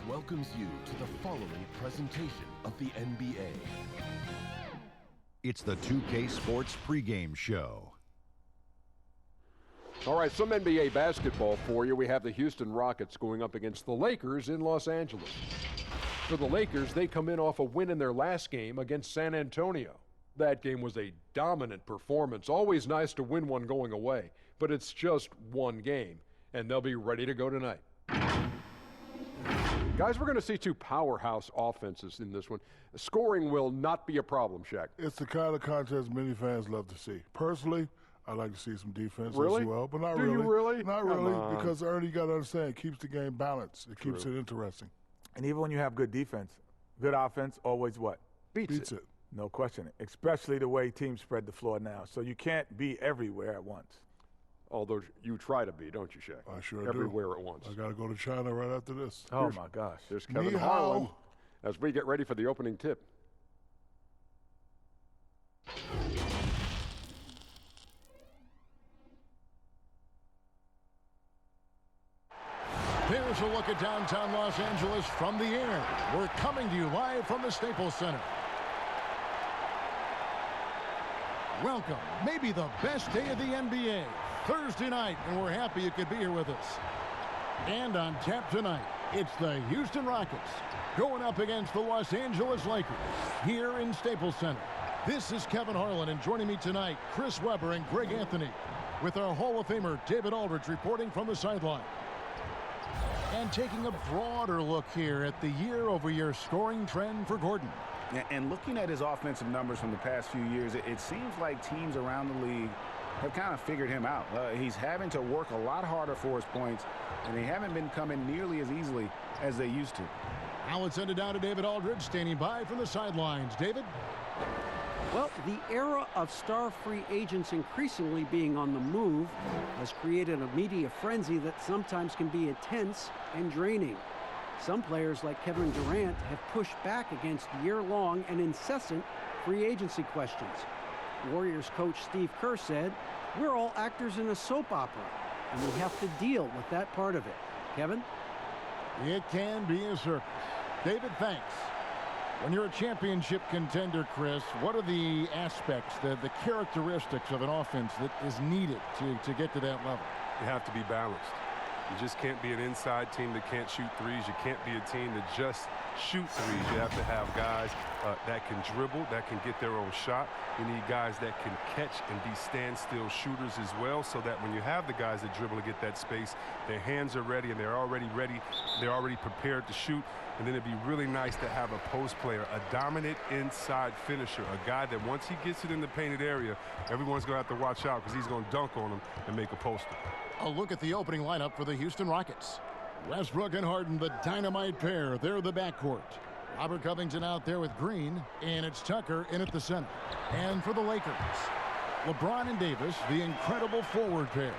welcomes you to the following presentation of the NBA. It's the 2K Sports pregame show. All right, some NBA basketball for you. We have the Houston Rockets going up against the Lakers in Los Angeles. For the Lakers, they come in off a win in their last game against San Antonio. That game was a dominant performance. Always nice to win one going away, but it's just one game, and they'll be ready to go tonight. Guys, we're going to see two powerhouse offenses in this one. Scoring will not be a problem, Shaq. It's the kind of contest many fans love to see. Personally, I like to see some defense Really? as well, but not Do really. you really? Not Come really, on. because Ernie, you got to understand, it keeps the game balanced. It keeps it interesting. And even when you have good defense, good offense always what? Beats it. No question, especially the way teams spread the floor now. So you can't be everywhere at once. Although you try to be, don't you, Shaq? I sure Everywhere do. at once. I got to go to China right after this. Oh, my gosh. There's Kevin Ni Harlan hao. as we get ready for the opening tip. Here's a look at downtown Los Angeles from the air. We're coming to you live from the Staples Center. Welcome, maybe the best day of the NBA, Thursday night, and we're happy you could be here with us. And on tap tonight, it's the Houston Rockets going up against the Los Angeles Lakers here in Staples Center. This is Kevin Harlan, and joining me tonight, Chris Webber and Greg Anthony, with our Hall of Famer David Aldridge reporting from the sideline. And taking a broader look here at the year-over-year scoring trend for Gordon. And looking at his offensive numbers from the past few years, it seems like teams around the league have kind of figured him out. He's having to work a lot harder for his points, and they haven't been coming nearly as easily as they used to. Now let's send it down to David Aldridge, standing by from the sidelines. David? Well, the era of star free agents increasingly being on the move has created a media frenzy that sometimes can be intense and draining. Some players like Kevin Durant have pushed back against year-long and incessant free agency questions. Warriors coach Steve Kerr said, "We're all actors in a soap opera, and we have to deal with that part of it." Kevin? It can be a circus. David, thanks. When you're a championship contender, Chris, what are the aspects, the characteristics of an offense that is needed to get to that level? You have to be balanced. You just can't be an inside team that can't shoot threes. You can't be a team that just shoots threes. You have to have guys that can dribble, that can get their own shot. You need guys that can catch and be standstill shooters as well, so that when you have the guys that dribble to get that space, their hands are ready and they're already ready. They're already prepared to shoot. And then it'd be really nice to have a post player, a dominant inside finisher, a guy that once he gets it in the painted area, everyone's going to have to watch out because he's going to dunk on him and make a poster. A look at the opening lineup for the Houston Rockets. Westbrook and Harden, the dynamite pair. They're the backcourt. Robert Covington out there with Green, and it's Tucker in at the center. And for the Lakers, LeBron and Davis, the incredible forward pair.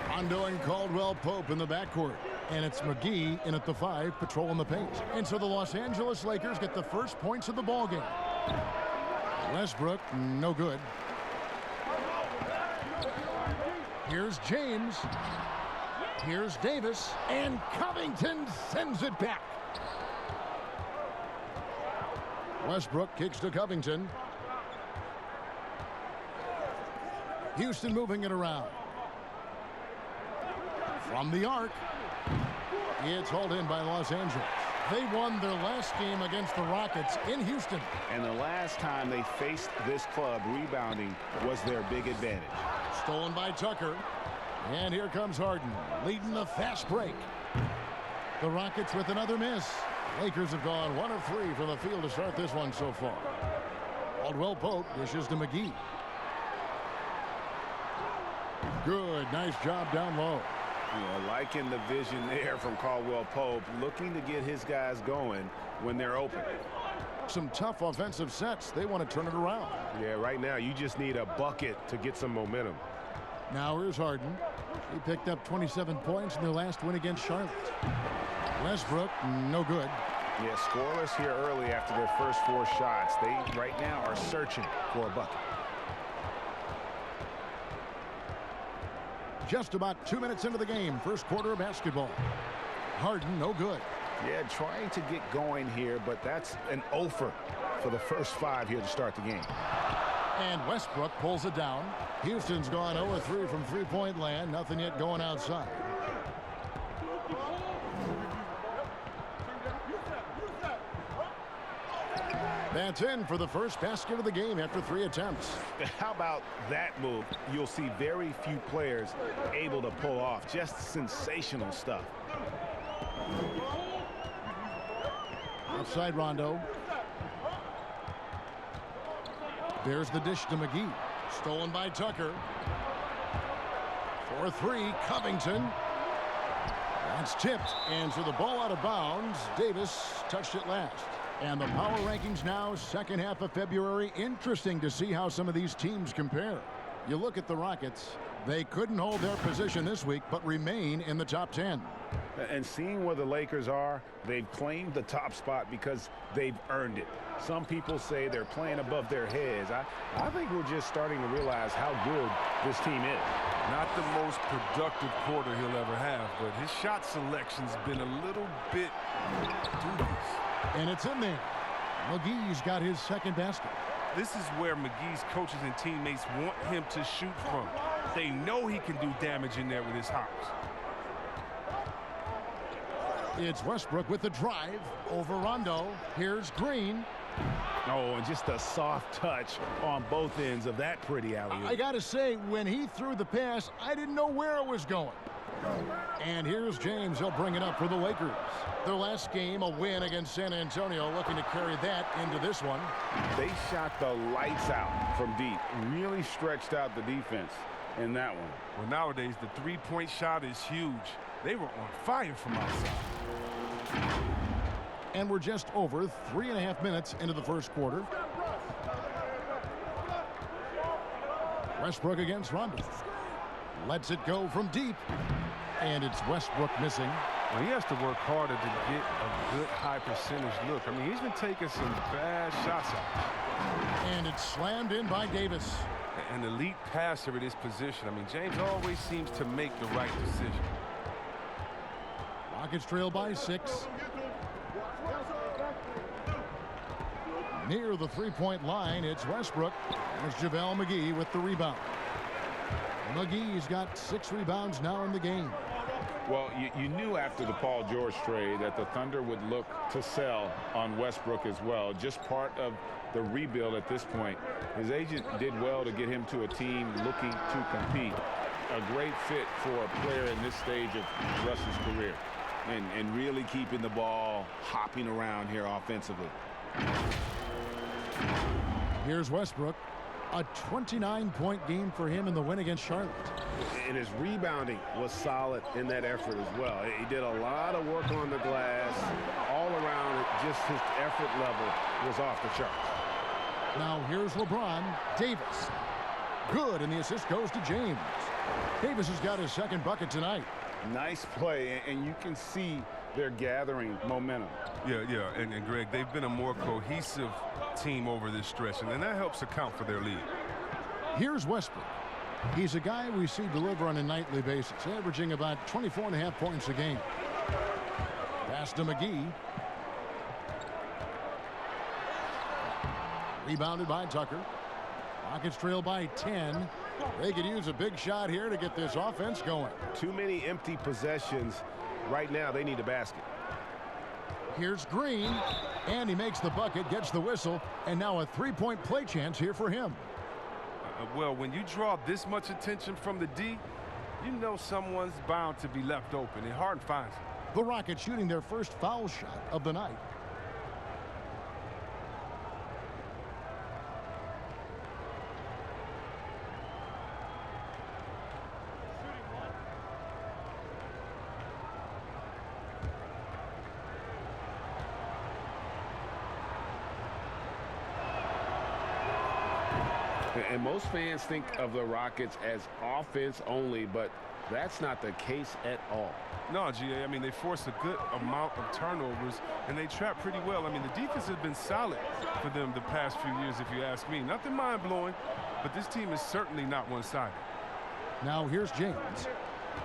Rondo and Caldwell Pope in the backcourt. And it's McGee in at the 5, patrolling the paint. And so the Los Angeles Lakers get the first points of the ballgame. Westbrook, no good. Here's James. Here's Davis. And Covington sends it back. Westbrook kicks to Covington. Houston moving it around. From the arc. It's hauled in by Los Angeles. They won their last game against the Rockets in Houston. And the last time they faced this club, rebounding was their big advantage. Stolen by Tucker. And here comes Harden, leading the fast break. The Rockets with another miss. Lakers have gone 1 of 3 from the field to start this one so far. Caldwell Pope dishes to McGee. Good, nice job down low. Yeah, liking the vision there from Caldwell Pope, looking to get his guys going when they're open. Some tough offensive sets. They want to turn it around. Yeah, right now you just need a bucket to get some momentum. Now here's Harden. He picked up 27 points in their last win against Charlotte. Westbrook, no good. Yeah, scoreless here early after their first 4 shots. They right now are searching for a bucket. Just about 2 minutes into the game, first quarter of basketball. Harden, no good. Yeah, trying to get going here, but that's an offer for the first 5 here to start the game. And Westbrook pulls it down. Houston's gone 0-3 from three-point land. Nothing yet going outside. That's in for the first basket of the game after 3 attempts. How about that move? You'll see very few players able to pull off. Just sensational stuff. Outside Rondo. There's the dish to McGee. Stolen by Tucker. 4-3, Covington. That's tipped, and so the ball out of bounds. Davis touched it last. And the power rankings now, second half of February. Interesting to see how some of these teams compare. You look at the Rockets. They couldn't hold their position this week, but remain in the top 10. And seeing where the Lakers are, they've claimed the top spot because they've earned it. Some people say they're playing above their heads. I think we're just starting to realize how good this team is. Not the most productive quarter he'll ever have, but his shot selection's been a little bit dubious. And it's in there. McGee's got his second basket. This is where McGee's coaches and teammates want him to shoot from. They know he can do damage in there with his hops. It's Westbrook with the drive over Rondo. Here's Green. Oh, and just a soft touch on both ends of that pretty alley-oop. I got to say, when he threw the pass, I didn't know where it was going. And here's James. He'll bring it up for the Lakers. Their last game, a win against San Antonio, looking to carry that into this one. They shot the lights out from deep. Really stretched out the defense in that one. Well, nowadays, the three-point shot is huge. They were on fire from outside. And we're just over 3.5 minutes into the first quarter. Westbrook against Rondo. Lets it go from deep. And it's Westbrook missing. Well, he has to work harder to get a good high percentage look. I mean, he's been taking some bad shots out. And it's slammed in by Davis. An elite passer at his position. I mean, James always seems to make the right decision. Rockets trail by 6. Near the three-point line, it's Westbrook. There's JaVale McGee with the rebound. McGee's got 6 rebounds now in the game. Well, you knew after the Paul George trade that the Thunder would look to sell on Westbrook as well. Just part of the rebuild at this point. His agent did well to get him to a team looking to compete. A great fit for a player in this stage of Russ's career. And really keeping the ball hopping around here offensively. Here's Westbrook. A 29-point game for him in the win against Charlotte. And his rebounding was solid in that effort as well. He did a lot of work on the glass. All around, just his effort level was off the charts. Now here's LeBron. Davis. Good, and the assist goes to James. Davis has got his second bucket tonight. Nice play, and you can see they're gathering momentum. Yeah, and Greg, they've been a more cohesive team over this stretch, and that helps account for their lead. Here's Westbrook. He's a guy we see deliver on a nightly basis, averaging about 24.5 points a game. Pass to McGee. Rebounded by Tucker. Rockets trail by 10. They could use a big shot here to get this offense going. Too many empty possessions. Right now, they need a basket. Here's Green, and he makes the bucket, gets the whistle, and now a three-point play chance here for him. Well, when you draw this much attention from the D, you know someone's bound to be left open, and Harden finds it. The Rockets shooting their first foul shot of the night. And most fans think of the Rockets as offense only, but that's not the case at all. No, GA, I mean, they force a good amount of turnovers, and they trap pretty well. I mean, the defense has been solid for them the past few years, if you ask me. Nothing mind-blowing, but this team is certainly not one-sided. Now here's James.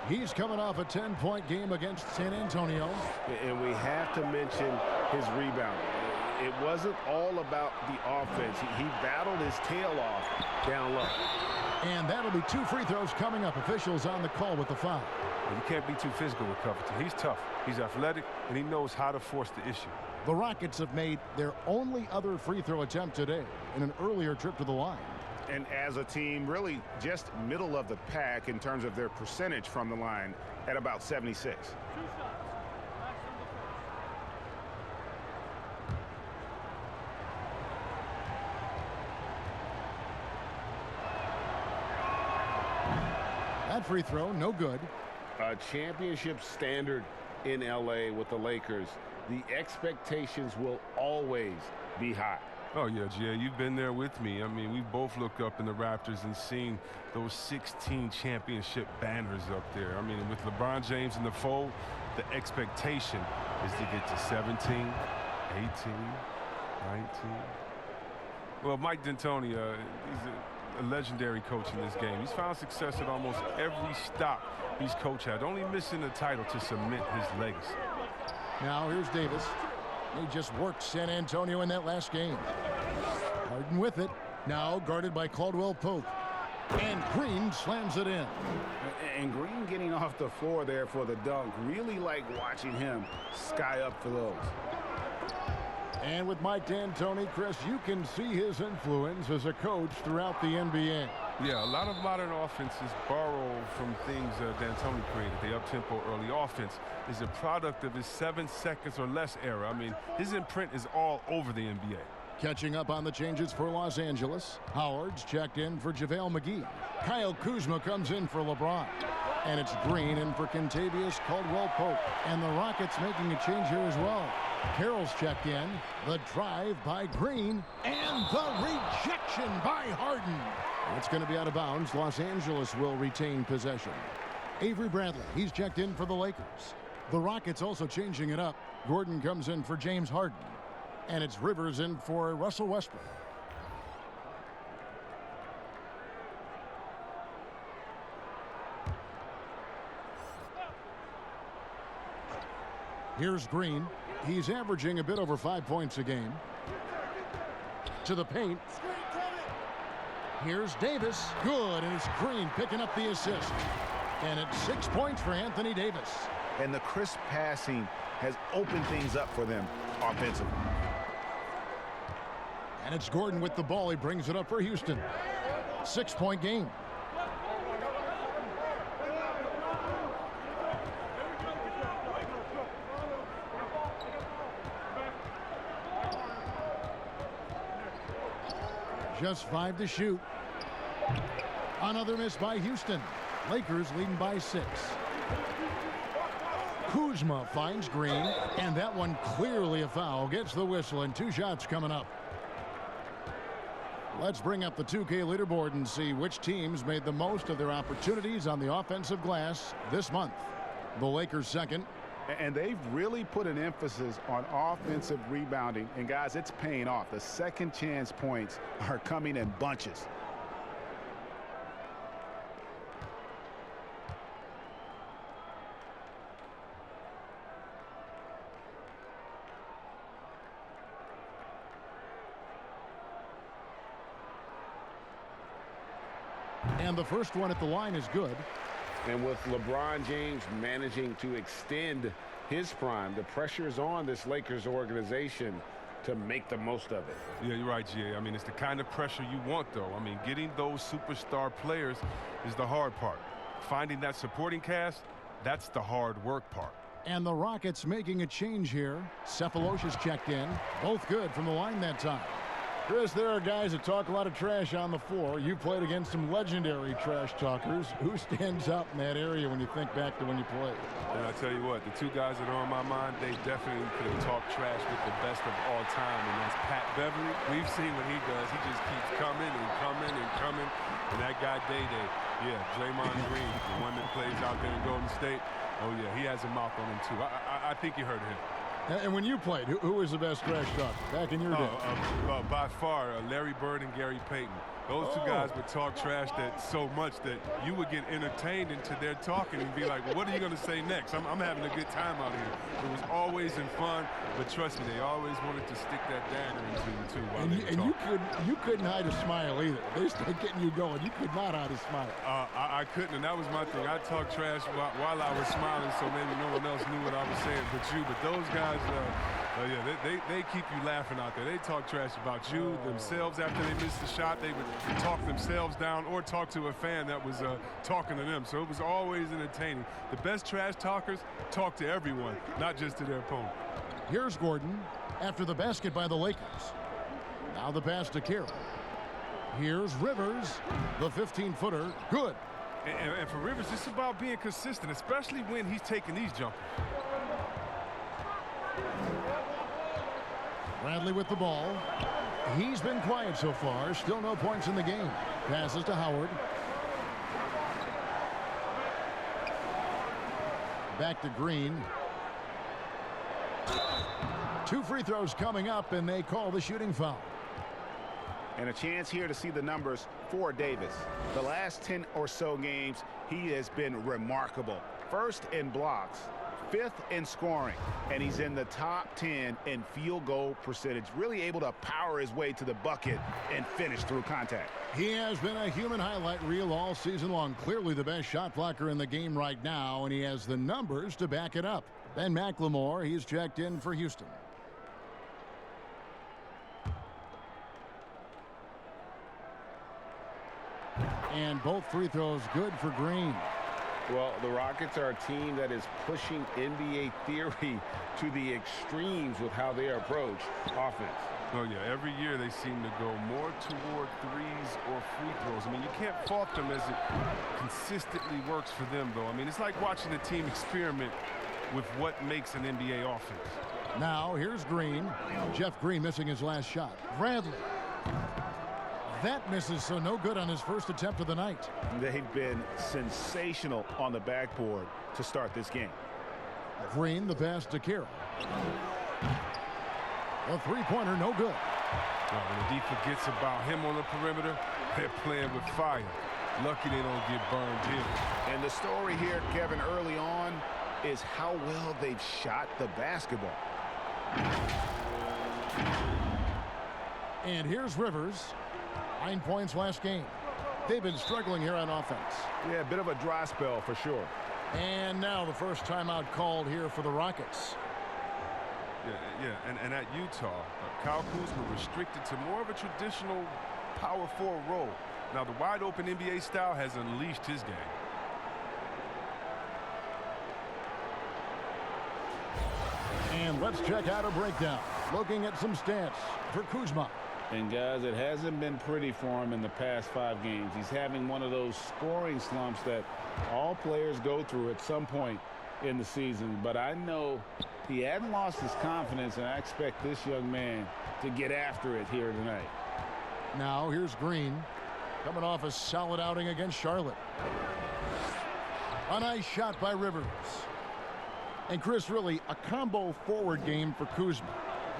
He's coming off a 10-point game against San Antonio. And we have to mention his rebound. It wasn't all about the offense. He battled his tail off down low. And that'll be 2 free throws coming up. Officials on the call with the foul. You can't be too physical with Covington. He's tough, he's athletic, and he knows how to force the issue. The Rockets have made their only other free throw attempt today in an earlier trip to the line. And as a team, really just middle of the pack in terms of their percentage from the line at about 76. That free throw, no good. A championship standard in LA with the Lakers. The expectations will always be high. Oh, yeah, Jay, you've been there with me. I mean, we both looked up in the Raptors and seen those 16 championship banners up there. I mean, with LeBron James in the fold, the expectation is to get to 17, 18, 19. Well, Mike D'Antoni, he's a legendary coach in this game. He's found success at almost every stop he's coached had, only missing the title to cement his legacy. Now here's Davis. He just worked San Antonio in that last game. Harden with it. Now guarded by Caldwell Pope. And Green slams it in. And Green getting off the floor there for the dunk. Really like watching him sky up for those. And with Mike D'Antoni, Chris, you can see his influence as a coach throughout the NBA. Yeah, a lot of modern offenses borrow from things D'Antoni created. The up-tempo early offense is a product of his 7 seconds or less era. I mean, his imprint is all over the NBA. Catching up on the changes for Los Angeles. Howard's checked in for JaVale McGee. Kyle Kuzma comes in for LeBron. And it's Green in for Kentavious Caldwell-Pope. And the Rockets making a change here as well. Carroll's checked in. The drive by Green. And the rejection by Harden. It's going to be out of bounds. Los Angeles will retain possession. Avery Bradley, he's checked in for the Lakers. The Rockets also changing it up. Gordon comes in for James Harden. And it's Rivers in for Russell Westbrook. Here's Green. He's averaging a bit over 5 points a game. To the paint. Here's Davis. Good, and it's Green picking up the assist. And it's 6 points for Anthony Davis. And the crisp passing has opened things up for them offensively. And it's Gordon with the ball. He brings it up for Houston. 6-point game. Just 5 to shoot. Another miss by Houston. Lakers leading by 6. Kuzma finds Green, and that one clearly a foul. Gets the whistle, and 2 shots coming up. Let's bring up the 2K leaderboard and see which teams made the most of their opportunities on the offensive glass this month. The Lakers second. And they've really put an emphasis on offensive rebounding. And, guys, it's paying off. The second chance points are coming in bunches. And the first one at the line is good. And with LeBron James managing to extend his prime, the pressure is on this Lakers organization to make the most of it. Yeah, you're right, G.A. I mean, it's the kind of pressure you want, though. I mean, getting those superstar players is the hard part. Finding that supporting cast, that's the hard work part. And the Rockets making a change here. Cephalosha's checked in. Both good from the line that time. Chris, there are guys that talk a lot of trash on the floor. You played against some legendary trash talkers. Who stands out in that area when you think back to when you played? And I tell you what, the 2 guys that are on my mind, they definitely could have talked trash with the best of all time, and that's Pat Beverly. We've seen what he does. He just keeps coming and coming and coming. And that guy Day-Day, yeah, Draymond Green, the one that plays out there in Golden State. Oh, yeah, he has a mouth on him, too. I think you heard of him. And when you played, who was the best trash talker back in your day? By far, Larry Bird and Gary Payton. Those two guys would talk trash that so much that you would get entertained into their talking and be like, well, what are you going to say next? I'm having a good time out here. It was always in fun, but trust me, they always wanted to stick that dagger into you, too. And you couldn't hide a smile either. They started getting you going. You could not hide a smile. I couldn't, and that was my thing. I talked trash while I was smiling, so maybe no one else knew what I was saying but you. But those guys, yeah, they keep you laughing out there. They talk trash about you themselves after they missed the shot. They would talk themselves down or talk to a fan that was talking to them. So it was always entertaining. The best trash talkers talk to everyone, not just to their opponent. Here's Gordon after the basket by the Lakers. Now the pass to Carroll. Here's Rivers, the 15-footer, good. And for Rivers, it's about being consistent, especially when he's taking these jumpers. Bradley with the ball. He's been quiet so far. Still no points in the game. Passes to Howard. Back to Green. 2 free throws coming up, and they call the shooting foul. And a chance here to see the numbers for Davis. The last 10 or so games, he has been remarkable. First in blocks, 5th in scoring, and he's in the top 10 in field goal percentage. Really able to power his way to the bucket and finish through contact. He has been a human highlight reel all season long. Clearly the best shot blocker in the game right now, and he has the numbers to back it up. Ben McLemore, he's checked in for Houston. And both free throws good for Green. Well, the Rockets are a team that is pushing NBA theory to the extremes with how they approach offense. Oh, yeah, every year they seem to go more toward threes or free throws. I mean, you can't fault them as it consistently works for them, though. I mean, it's like watching a team experiment with what makes an NBA offense. Now, here's Green. Jeff Green missing his last shot. Bradley. That misses, so no good on his first attempt of the night. They've been sensational on the backboard to start this game. Green, the pass to Carroll. A three-pointer, no good. Well, when the defense forgets about him on the perimeter, they're playing with fire. Lucky they don't get burned here. And the story here, Kevin, early on is how well they've shot the basketball. And here's Rivers. 9 points last game. They've been struggling here on offense. Yeah, a bit of a dry spell for sure. And now the first timeout called here for the Rockets. And at Utah, Kyle Kuzma restricted to more of a traditional power forward role. Now the wide open NBA style has unleashed his game. And let's check out a breakdown. Looking at some stats for Kuzma. And guys, it hasn't been pretty for him in the past 5 games. He's having one of those scoring slumps that all players go through at some point in the season. But I know he hadn't lost his confidence, and I expect this young man to get after it here tonight. Now here's Green, coming off a solid outing against Charlotte. A nice shot by Rivers. And Chris, really a combo forward game for Kuzma.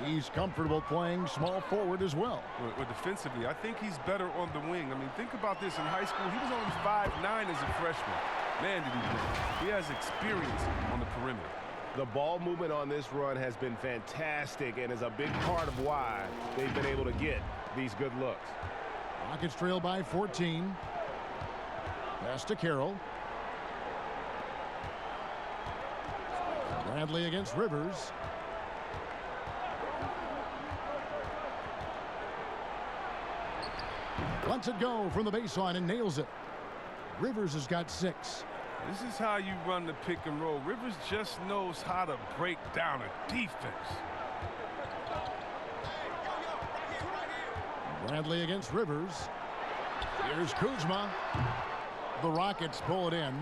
He's comfortable playing small forward as well. Well, defensively, I think he's better on the wing. I mean, think about this. In high school, he was only 5'9" as a freshman. Man, did he win. He has experience on the perimeter. The ball movement on this run has been fantastic and is a big part of why they've been able to get these good looks. Rockets trail by 14. Pass to Carroll. Bradley against Rivers. Lets it go from the baseline and nails it. Rivers has got 6. This is how you run the pick and roll. Rivers just knows how to break down a defense. Bradley against Rivers. Here's Kuzma. The Rockets pull it in.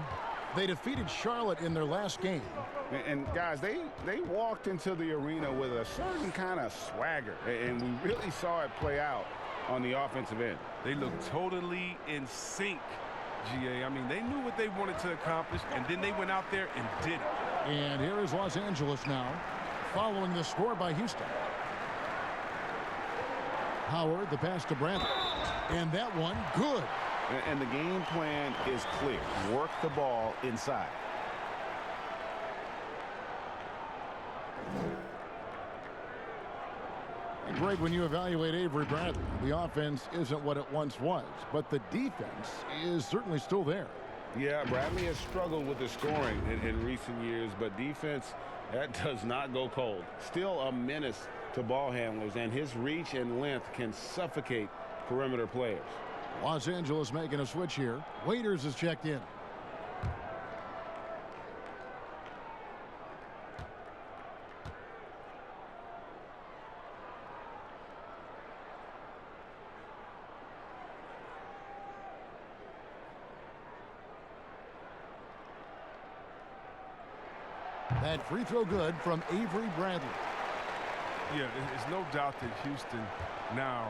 They defeated Charlotte in their last game. And guys, they walked into the arena with a certain kind of swagger, and we really saw it play out on the offensive end. They look totally in sync, GA. I mean, they knew what they wanted to accomplish, and then they went out there and did it. And here is Los Angeles now, following the score by Houston. Howard, the pass to Bradley. And that one, good. And the game plan is clear. Work the ball inside. And great when you evaluate Avery Bradley. The offense isn't what it once was, but the defense is certainly still there. Yeah, Bradley has struggled with the scoring in recent years, but defense, that does not go cold. Still a menace to ball handlers, and his reach and length can suffocate perimeter players. Los Angeles making a switch here. Waiters is checked in. That free throw good from Avery Bradley. Yeah, it's no doubt that Houston now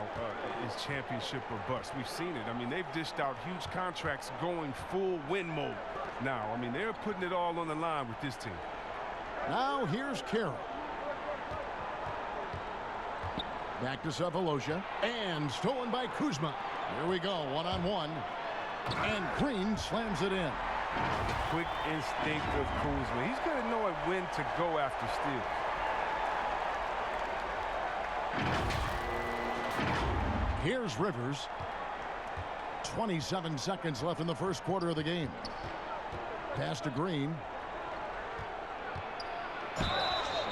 is championship or bust. We've seen it. I mean, they've dished out huge contracts going full win mode now. I mean, they're putting it all on the line with this team. Now here's Carroll. Back to Cephalosha. And stolen by Kuzma. Here we go, one-on-one. And Green slams it in. Quick instinct of Kuzma. He's going to know when to go after steals. Here's Rivers. 27 seconds left in the first quarter of the game. Pass to Green.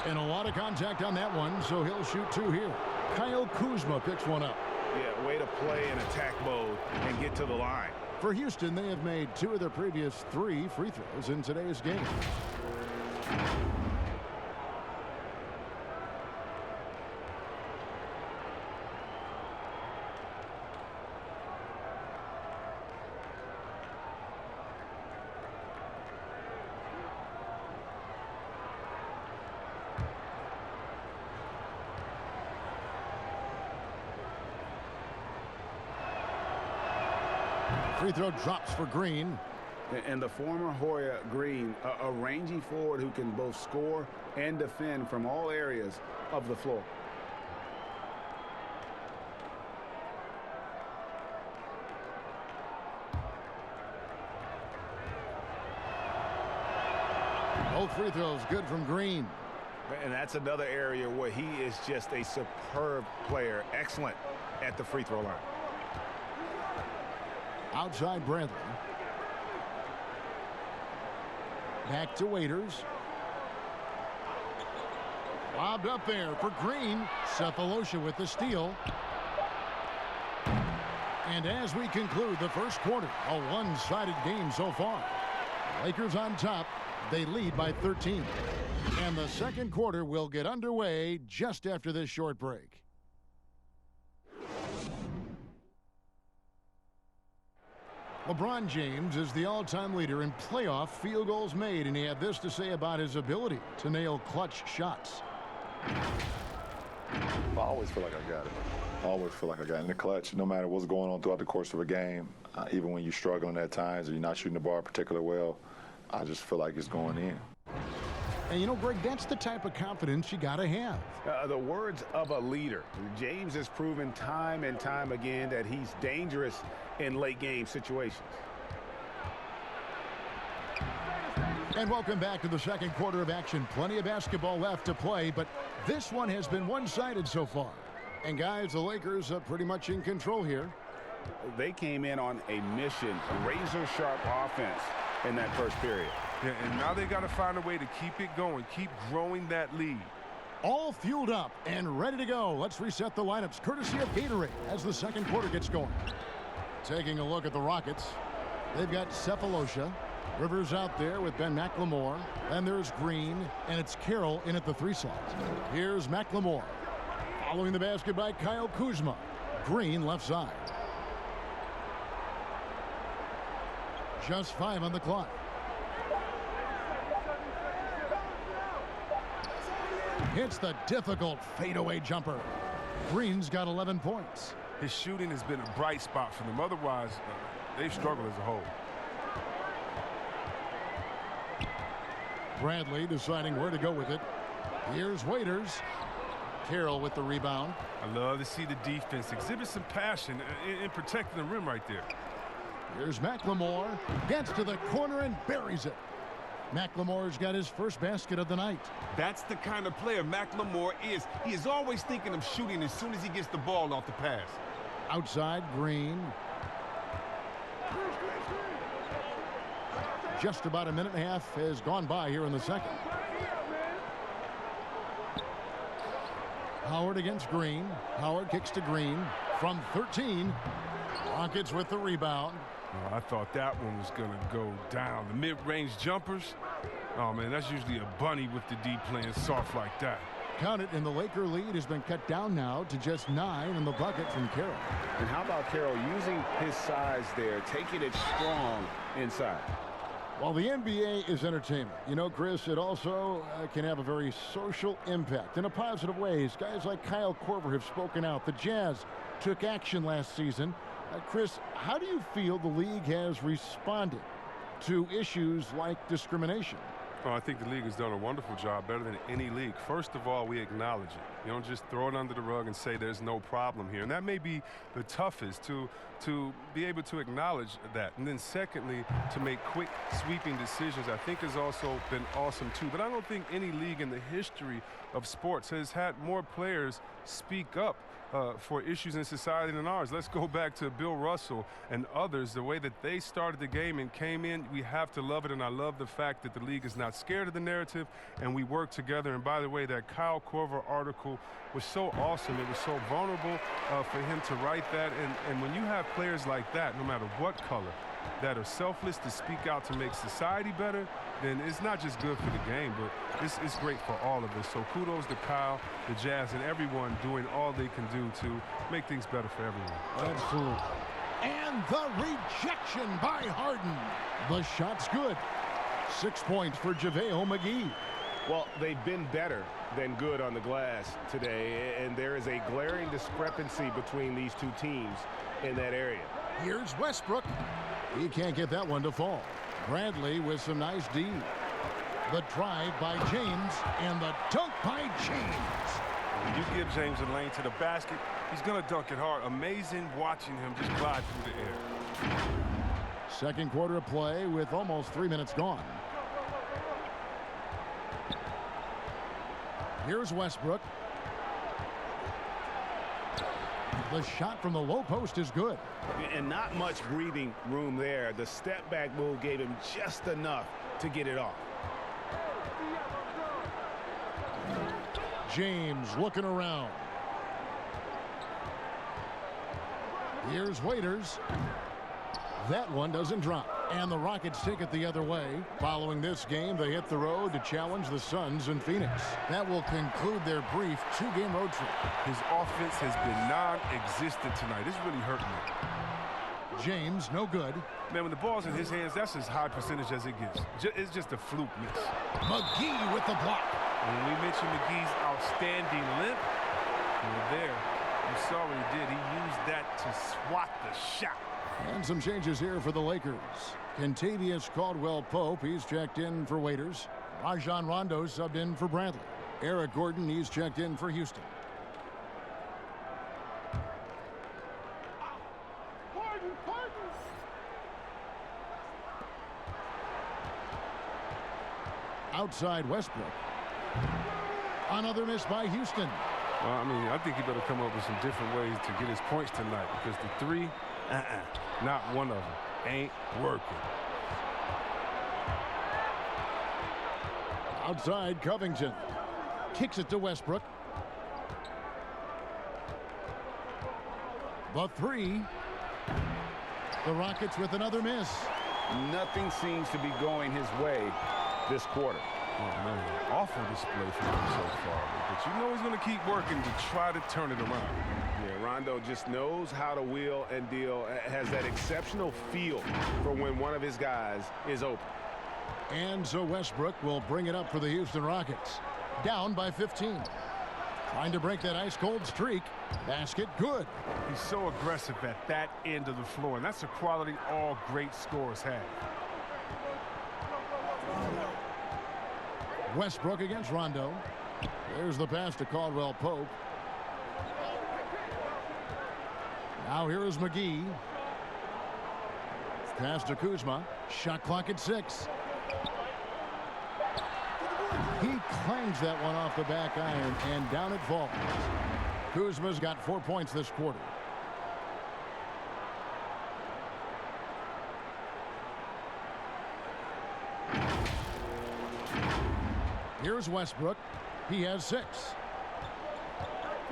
And a lot of contact on that one, so he'll shoot two here. Kyle Kuzma picks one up. Yeah, way to play in attack mode and get to the line. For Houston, they have made 2 of their previous 3 free throws in today's game. Free throw drops for Green. And the former Hoya Green, a rangy forward who can both score and defend from all areas of the floor. Both free throws good from Green. And that's another area where he is just a superb player. Excellent at the free throw line. Outside Bradley. Back to Waiters. Lobbed up there for Green. Cephalosha with the steal. And as we conclude the first quarter, a one-sided game so far. Lakers on top. They lead by 13. And the second quarter will get underway just after this short break. LeBron James is the all-time leader in playoff field goals made, and he had this to say about his ability to nail clutch shots. I always feel like I got it. I always feel like I got it in the clutch, no matter what's going on throughout the course of a game. Even when you're struggling at times or you're not shooting the ball particularly well, I just feel like it's going in. And you know, Greg, that's the type of confidence you got to have. The words of a leader. James has proven time and time again that he's dangerous in late game situations. And welcome back to the second quarter of action. Plenty of basketball left to play, but this one has been one-sided so far. And guys, the Lakers are pretty much in control here. They came in on a mission, razor-sharp offense in that first period. Yeah, and now they got to find a way to keep it going, keep growing that lead. All fueled up and ready to go. Let's reset the lineups, courtesy of Gatorade, as the second quarter gets going. Taking a look at the Rockets, they've got Cephalosha. Rivers out there with Ben McLemore. And there's Green, and it's Carroll in at the 3 slot. Here's McLemore. Following the basket by Kyle Kuzma. Green left side. Just 5 on the clock. Hits the difficult fadeaway jumper. Green's got 11 points. His shooting has been a bright spot for them. Otherwise, they've struggled as a whole. Bradley deciding where to go with it. Here's Waiters. Carroll with the rebound. I love to see the defense exhibit some passion in protecting the rim right there. Here's McLemore. Gets to the corner and buries it. McLemore's got his first basket of the night. That's the kind of player McLemore is. He is always thinking of shooting as soon as he gets the ball off the pass. Outside, Green. Just about a minute and a half has gone by here in the second. Howard against Green. Howard kicks to Green from 13. Rockets with the rebound. Oh, I thought that one was going to go down. The mid-range jumpers. Oh, man, that's usually a bunny with the D playing soft like that. Count it, and the Laker lead has been cut down now to just 9 in the bucket from Carroll. And how about Carroll using his size there, taking it strong inside? While the NBA is entertainment, you know, Chris, it also can have a very social impact in a positive ways. Guys like Kyle Korver have spoken out. The Jazz took action last season. Chris, how do you feel the league has responded to issues like discrimination? Well, I think the league has done a wonderful job, better than any league. First of all, we acknowledge it. You don't just throw it under the rug and say there's no problem here. And that may be the toughest, to be able to acknowledge that. And then secondly, to make quick, sweeping decisions, I think has also been awesome too. But I don't think any league in the history of sports has had more players speak up for issues in society than ours. Let's go back to Bill Russell and others, the way that they started the game and came in. We have to love it, and I love the fact that the league is not scared of the narrative, and we work together. And by the way, that Kyle Korver article was so awesome. It was so vulnerable for him to write that. And when you have players like that, no matter what color, that are selfless to speak out to make society better, then it's not just good for the game, but it's great for all of us. So kudos to Kyle, the Jazz, and everyone doing all they can do to make things better for everyone. Absolutely. And the rejection by Harden. The shot's good. 6 points for JaVale McGee. Well, they've been better than good on the glass today, and there is a glaring discrepancy between these two teams in that area. Here's Westbrook. He can't get that one to fall. Bradley with some nice D. The drive by James and the dunk by James. When you give James a lane to the basket, he's going to dunk it hard. Amazing watching him just glide through the air. Second quarter of play with almost 3 minutes gone. Here's Westbrook. The shot from the low post is good. And not much breathing room there. The step back move gave him just enough to get it off. James looking around. Here's Waiters. That one doesn't drop. And the Rockets take it the other way. Following this game, they hit the road to challenge the Suns in Phoenix. That will conclude their brief 2-game road trip. His offense has been non-existent tonight. It's really hurting me. James, no good. Man, when the ball's in his hands, that's as high percentage as it gets. It's just a fluke miss. McGee with the block. When we mentioned McGee's outstanding length, there, you saw what he did. He used that to swat the shot. And some changes here for the Lakers. Kentavious Caldwell-Pope, he's checked in for Waiters. Rajon Rondo subbed in for Bradley. Eric Gordon, he's checked in for Houston. Outside Westbrook. Another miss by Houston. Well, I mean, I think he better come up with some different ways to get his points tonight, because the three, not one of them, ain't working. Outside Covington. Kicks it to Westbrook. The three. The Rockets with another miss. Nothing seems to be going his way this quarter. Oh, man, awful display for him so far. But you know he's going to keep working to try to turn it around. Yeah, Rondo just knows how to wheel and deal, has that exceptional feel for when one of his guys is open. And so Westbrook will bring it up for the Houston Rockets. Down by 15. Trying to break that ice-cold streak. Basket good. He's so aggressive at that end of the floor, and that's a quality all great scorers have. Westbrook against Rondo. There's the pass to Caldwell Pope. Now here is McGee. Pass to Kuzma. Shot clock at 6. He clangs that one off the back iron, and down it falls. Kuzma's got 4 points this quarter. Here's Westbrook. He has 6.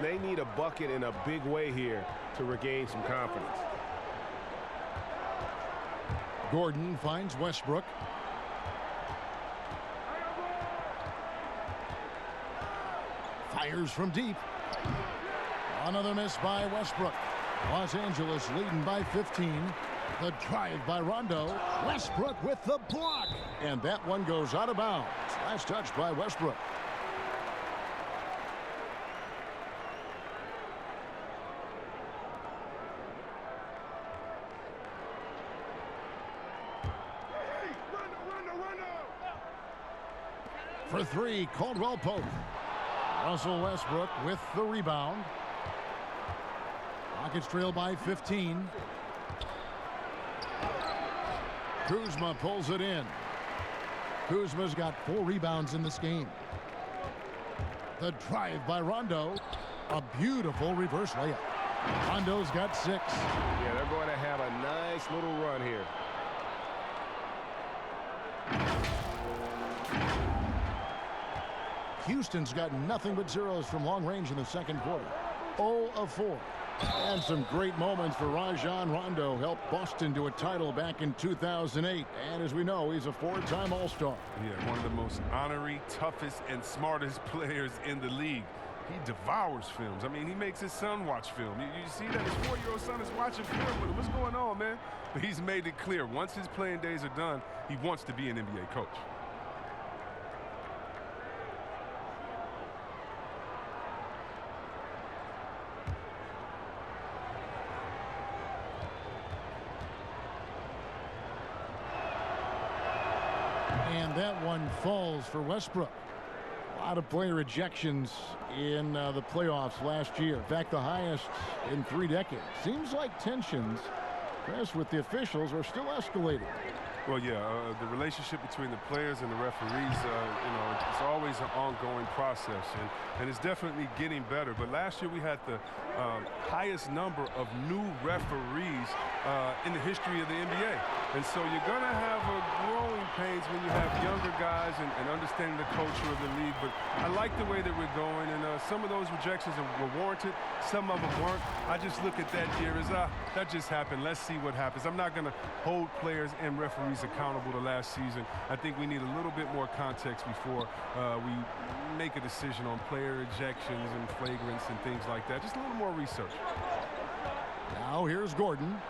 They need a bucket in a big way here to regain some confidence. Gordon finds Westbrook. Fires from deep. Another miss by Westbrook. Los Angeles leading by 15. The drive by Rondo. Westbrook with the block. And that one goes out of bounds. Last touch by Westbrook. For 3, Caldwell Pope. Russell Westbrook with the rebound. Rockets trail by 15. Kuzma pulls it in. Kuzma's got 4 rebounds in this game. The drive by Rondo. A beautiful reverse layup. Rondo's got 6. Yeah, they're going to have a nice little run here. Houston's got nothing but zeros from long range in the second quarter. 0 of 4. And some great moments for Rajon Rondo. Helped Boston to a title back in 2008. And as we know, he's a 4-time All-Star. Yeah, one of the most honorary, toughest, and smartest players in the league. He devours films. I mean, he makes his son watch film. You see that his 4-year-old son is watching film with him. What's going on, man? But he's made it clear, once his playing days are done, he wants to be an NBA coach. And that one falls for Westbrook. A lot of player ejections in the playoffs last year. In fact, the highest in 3 decades. Seems like tensions, Chris, with the officials are still escalating. Well, yeah, the relationship between the players and the referees, you know, it's always an ongoing process, and it's definitely getting better. But last year we had the highest number of new referees in the history of the NBA. And so you're going to have growing pains when you have younger guys and understanding the culture of the league. But I like the way that we're going, and some of those rejections were warranted. Some of them weren't. I just look at that here as, that just happened. Let's see what happens. I'm not going to hold players and referees accountable to last season. I think we need a little bit more context before we make a decision on player ejections and flagrants and things like that. Just a little more research. Now here's Gordon.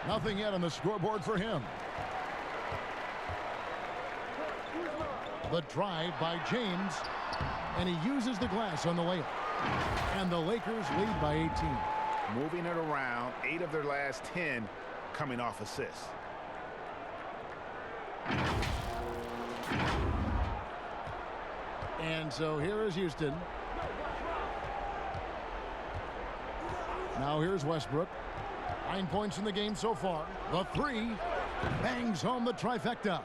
Nothing yet on the scoreboard for him. The drive by James, and he uses the glass on the layup. And the Lakers lead by 18. Moving it around, 8 of their last 10 coming off assists. And so here is Houston. Now here's Westbrook. 9 points in the game so far. The 3 bangs home the trifecta.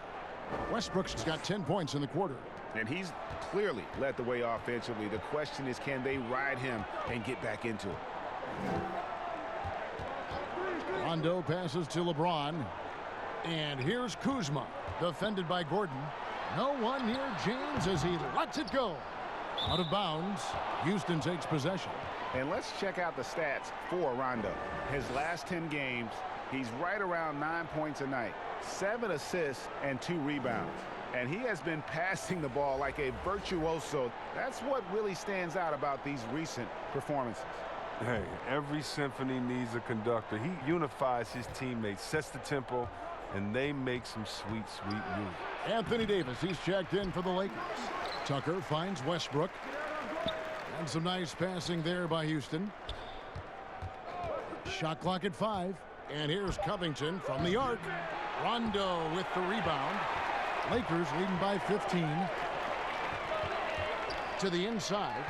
Westbrook's got 10 points in the quarter. And he's clearly led the way offensively. The question is, can they ride him and get back into it? Rondo passes to LeBron. And here's Kuzma, defended by Gordon. No one near James as he lets it go. Out of bounds. Houston takes possession. And let's check out the stats for Rondo. His last 10 games, he's right around 9 points a night, 7 assists, and 2 rebounds. And he has been passing the ball like a virtuoso. That's what really stands out about these recent performances. Hey, every symphony needs a conductor. He unifies his teammates, sets the tempo, and they make some sweet, sweet moves. Anthony Davis, he's checked in for the Lakers. Tucker finds Westbrook. And some nice passing there by Houston. Shot clock at 5. And here's Covington from the arc. Rondo with the rebound. Lakers leading by 15. To the inside.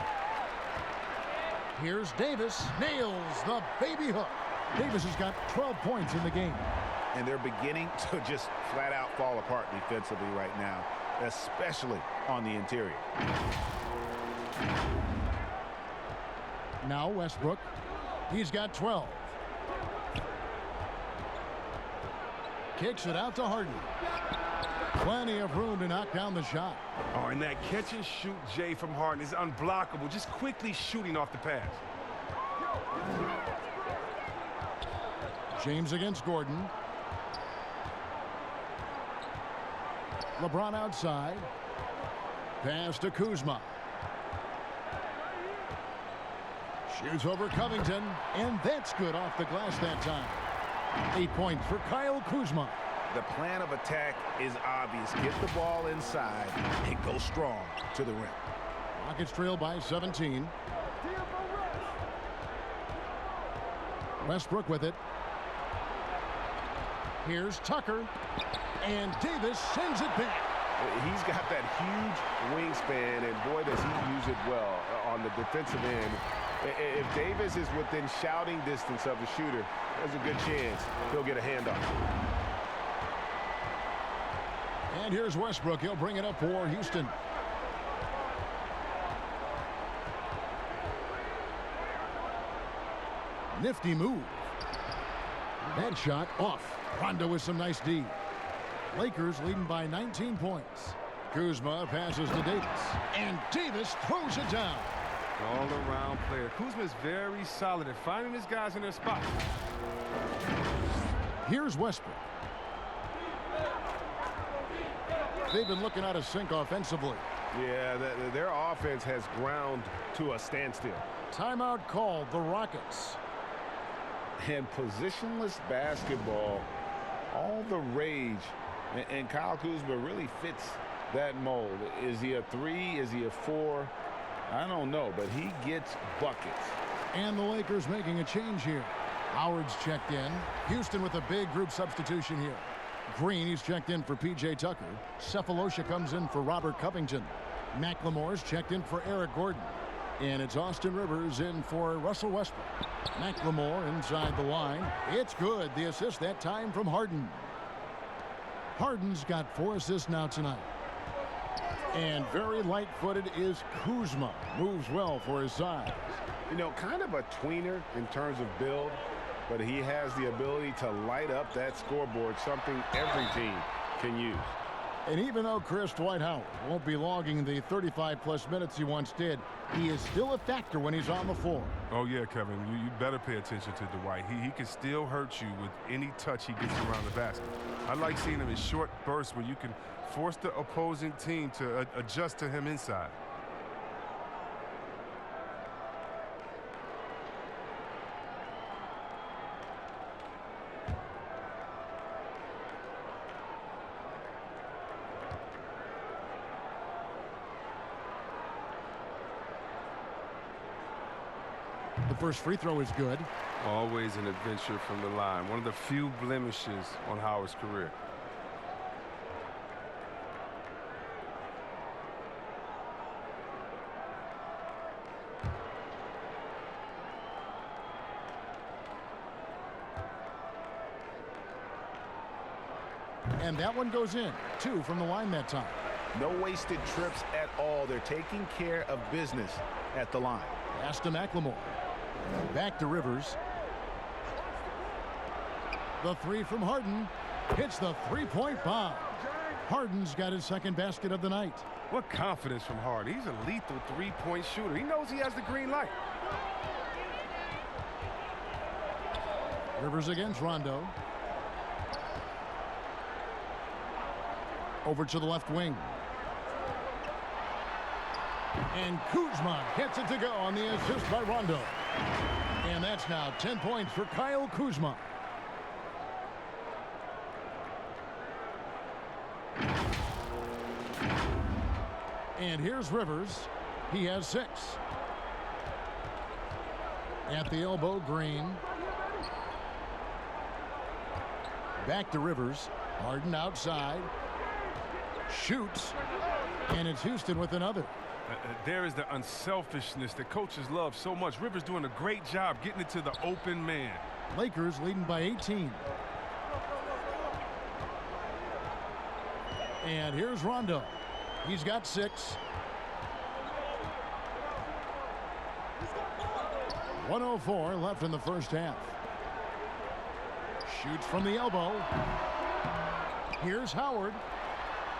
Here's Davis. Nails the baby hook. Davis has got 12 points in the game. And they're beginning to just flat out fall apart defensively right now, especially on the interior. Now Westbrook. He's got 12. Kicks it out to Harden. Plenty of room to knock down the shot. Oh, and that catch and shoot, Jay, from Harden is unblockable. Just quickly shooting off the pass. James against Gordon. LeBron outside. Pass to Kuzma. Shoots over Covington, and that's good off the glass that time. 8 points for Kyle Kuzma. The plan of attack is obvious. Get the ball inside and go strong to the rim. Rockets trail by 17. Westbrook with it. Here's Tucker. And Davis sends it back. He's got that huge wingspan, and boy, does he use it well on the defensive end. If Davis is within shouting distance of the shooter, there's a good chance he'll get a handoff. And here's Westbrook. He'll bring it up for Houston. Nifty move. That shot off. Rondo with some nice D. Lakers leading by 19 points. Kuzma passes to Davis. And Davis throws it down. All-around player. Kuzma is very solid at finding his guys in their spots. Here's Westbrook. They've been looking out of sync offensively. Yeah, their offense has ground to a standstill. Timeout called, the Rockets. And positionless basketball, all the rage. And Kyle Kuzma really fits that mold. Is he a 3? Is he a 4? I don't know, but he gets buckets. And the Lakers making a change here. Howard's checked in. Houston with a big group substitution here. Green, he's checked in for P.J. Tucker. Cephalosha comes in for Robert Covington. McLemore's checked in for Eric Gordon. And it's Austin Rivers in for Russell Westbrook. McLemore inside the line. It's good. The assist that time from Harden. Harden's got 4 assists now tonight. And very light-footed is Kuzma. Moves well for his size. You know, kind of a tweener in terms of build, but he has the ability to light up that scoreboard, something every team can use. And even though Chris Dwight Howard won't be logging the 35-plus minutes he once did, he is still a factor when he's on the floor. Oh, yeah, Kevin. You better pay attention to Dwight. He can still hurt you with any touch he gets around the basket. I like seeing him in short bursts where you can force the opposing team to adjust to him inside. The first free throw is good. Always an adventure from the line. One of the few blemishes on Howard's career. And that one goes in. 2 from the line that time. No wasted trips at all. They're taking care of business at the line. Pass to McLemore. Back to Rivers. The 3 from Harden. Hits the three-point bomb. Harden's got his second basket of the night. What confidence from Harden. He's a lethal three-point shooter. He knows he has the green light. Rivers against Rondo. Over to the left wing. And Kuzma gets it to go on the assist by Rondo. And that's now 10 points for Kyle Kuzma. And here's Rivers. He has 6. At the elbow, Green. Back to Rivers. Harden outside. Shoots. And it's Houston with another. There is the unselfishness that coaches love so much. Rivers doing a great job getting it to the open man. Lakers leading by 18. And here's Rondo. He's got 6. 1:04 left in the first half. Shoots from the elbow. Here's Howard.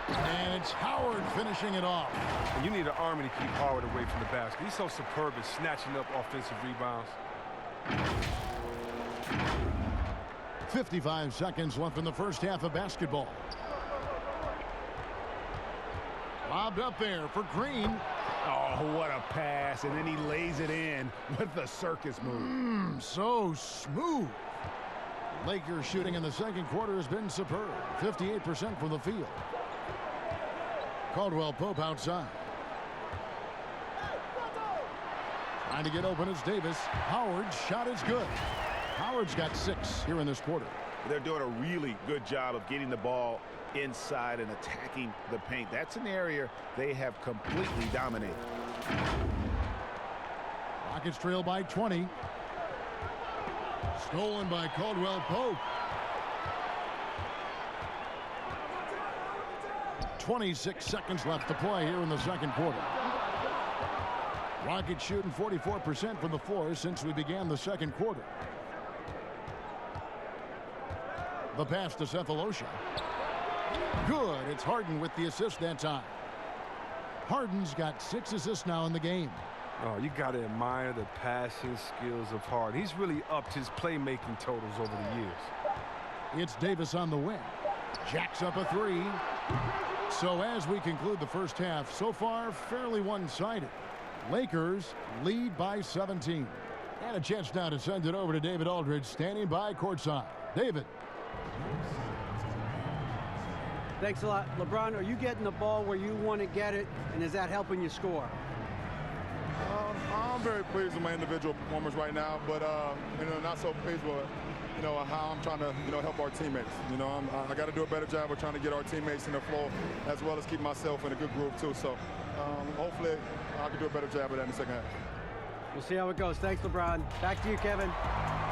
And it's Howard finishing it off. And you need an army to keep Howard away from the basket. He's so superb at snatching up offensive rebounds. 55 seconds left in the first half of basketball. Lobbed up there for Green. Oh, what a pass. And then he lays it in with the circus move. So smooth. Lakers shooting in the second quarter has been superb. 58% from the field. Caldwell Pope outside. Trying to get open is Davis. Howard's shot is good. Howard's got 6 here in this quarter. They're doing a really good job of getting the ball inside and attacking the paint. That's an area they have completely dominated. Rockets trail by 20. Stolen by Caldwell Pope. 26 seconds left to play here in the second quarter. Rockets shooting 44% from the floor since we began the second quarter. The pass to Cephalosha. Good. It's Harden with the assist that time. Harden's got 6 assists now in the game. Oh, you got to admire the passing skills of Harden. He's really upped his playmaking totals over the years. It's Davis on the wing. Jacks up a 3. So as we conclude the first half, so far fairly one-sided. Lakers lead by 17. And a chance now to send it over to David Aldridge, standing by courtside. David. Thanks a lot. LeBron, are you getting the ball where you want to get it, and is that helping you score? I'm very pleased with my individual performance right now, but not so pleased with how I'm trying to help our teammates. I got to do a better job of trying to get our teammates in the flow, as well as keep myself in a good groove too. So hopefully I can do a better job of that in the second half. We'll see how it goes. Thanks, LeBron. Back to you, Kevin.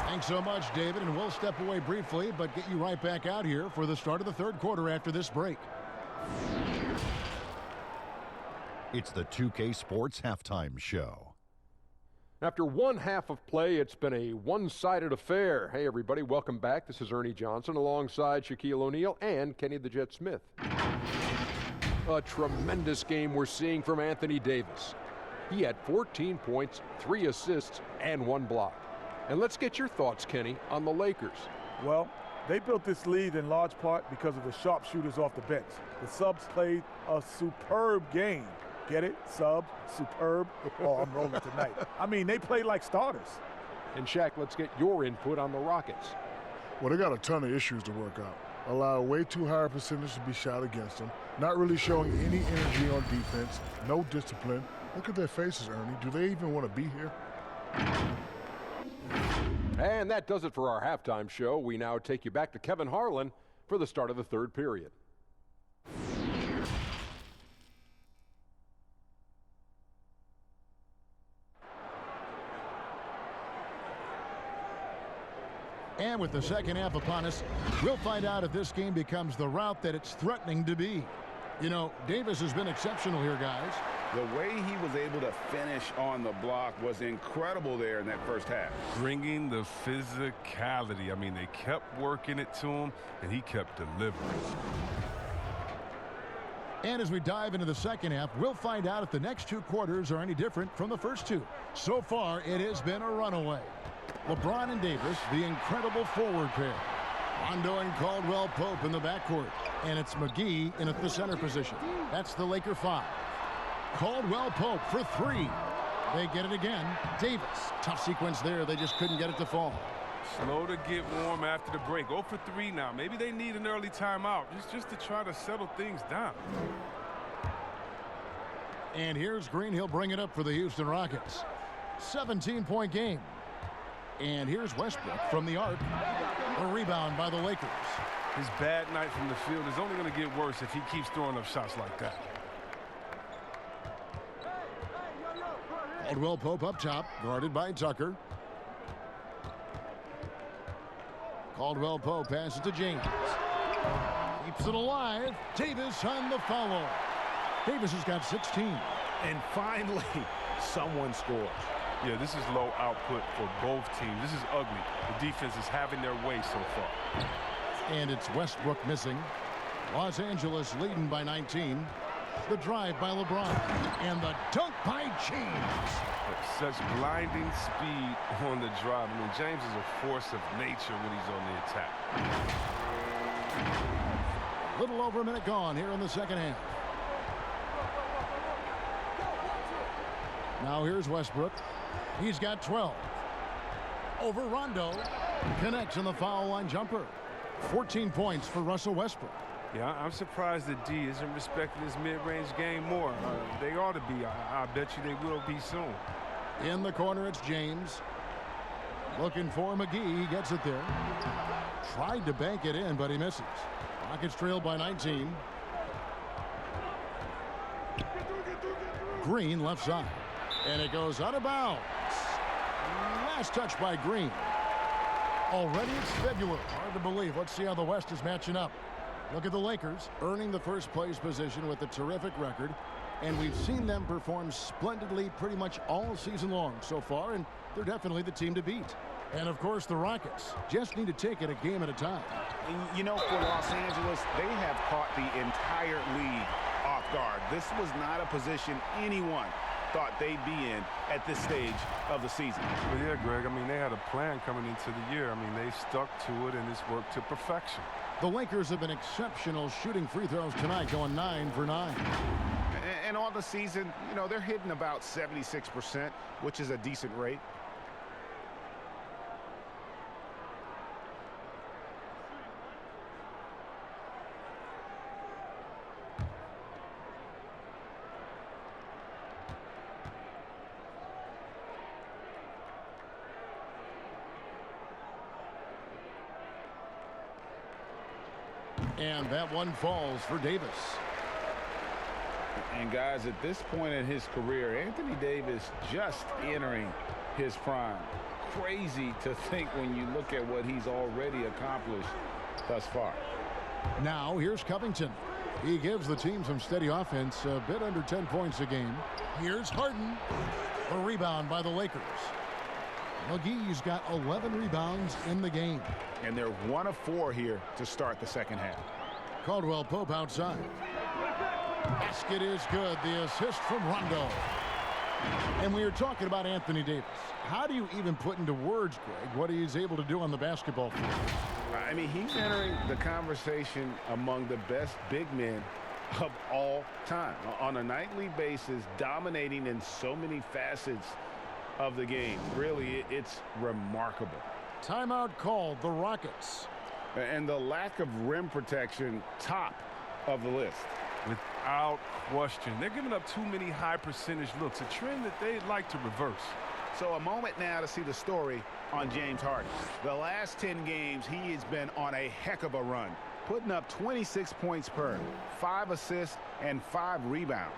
Thanks so much, David, and we'll step away briefly, but get you right back out here for the start of the third quarter after this break. It's the 2K Sports Halftime Show. After one half of play, it's been a one-sided affair. Hey, everybody, welcome back. This is Ernie Johnson alongside Shaquille O'Neal and Kenny the Jet Smith. A tremendous game we're seeing from Anthony Davis. He had 14 points, 3 assists, and 1 block. And let's get your thoughts, Kenny, on the Lakers. Well, they built this lead in large part because of the sharpshooters off the bench. The subs played a superb game. Get it? Sub, superb. Oh, I'm rolling tonight. I mean, they played like starters. And Shaq, let's get your input on the Rockets. Well, they got a ton of issues to work out. Allow way too high a percentage to be shot against them. Not really showing any energy on defense. No discipline. Look at their faces, Ernie. Do they even want to be here? And that does it for our halftime show. We now take you back to Kevin Harlan for the start of the third period. And with the second half upon us, we'll find out if this game becomes the route that it's threatening to be. Davis has been exceptional here, guys. The way he was able to finish on the block was incredible there in that first half. Bringing the physicality. I mean, they kept working it to him, and he kept delivering. And as we dive into the second half, we'll find out if the next 2 quarters are any different from the first 2. So far, it has been a runaway. LeBron and Davis, the incredible forward pair. Rondo and Caldwell Pope in the backcourt. And it's McGee in at the center position. That's the Laker 5. Caldwell Pope for 3. They get it again. Davis, tough sequence there. They just couldn't get it to fall. Slow to get warm after the break. 0 for 3 now. Maybe they need an early timeout just to try to settle things down. And here's Green. He'll bring it up for the Houston Rockets. 17-point game. And here's Westbrook from the arc. A rebound by the Lakers. His bad night from the field is only going to get worse if he keeps throwing up shots like that. Caldwell Pope up top, guarded by Tucker. Caldwell Pope passes to James. Keeps it alive. Davis on the follow. Davis has got 16. And finally, someone scores. Yeah, this is low output for both teams. This is ugly. The defense is having their way so far. And it's Westbrook missing. Los Angeles leading by 19. The drive by LeBron. And the dunk by James. Such blinding speed on the drive. I mean, James is a force of nature when he's on the attack. Little over a minute gone here in the second half. Now here's Westbrook. He's got 12. Over Rondo. Connects on the foul line jumper. 14 points for Russell Westbrook. Yeah, I'm surprised that D isn't respecting his mid-range game more. They ought to be. I bet you they will be soon. In the corner, it's James. Looking for McGee. He gets it there. Tried to bank it in, but he misses. Rockets trail by 19. Green left side. And it goes out of bounds. Last touch by Green. Already it's February. Hard to believe. Let's see how the West is matching up. Look at the Lakers, earning the first place position with a terrific record. And we've seen them perform splendidly pretty much all season long so far, and they're definitely the team to beat. And, of course, the Rockets just need to take it a game at a time. And, you know, for Los Angeles, they have caught the entire league off guard. This was not a position anyone thought they'd be in at this stage of the season. Well, yeah, Greg, I mean, they had a plan coming into the year. I mean, they stuck to it, and it's worked to perfection. The Lakers have been exceptional shooting free throws tonight, going 9 for 9. And on the season, you know, they're hitting about 76%, which is a decent rate. And that one falls for Davis. And guys, at this point in his career, Anthony Davis just entering his prime. Crazy to think when you look at what he's already accomplished thus far. Now here's Covington. He gives the team some steady offense, a bit under 10 points a game. Here's Harden. A rebound by the Lakers. McGee's got 11 rebounds in the game. And they're 1 of 4 here to start the second half. Caldwell Pope outside. Basket is good. The assist from Rondo. And we were talking about Anthony Davis. How do you even put into words, Greg, what he's able to do on the basketball field? I mean, he's entering the conversation among the best big men of all time. On a nightly basis, dominating in so many facets of the game. Really, it's remarkable. Timeout called, the Rockets. And the lack of rim protection, top of the list. Without question. They're giving up too many high percentage looks, a trend that they'd like to reverse. So a moment now to see the story on James Harden. The last 10 games, he has been on a heck of a run, putting up 26 points per, 5 assists, and 5 rebounds.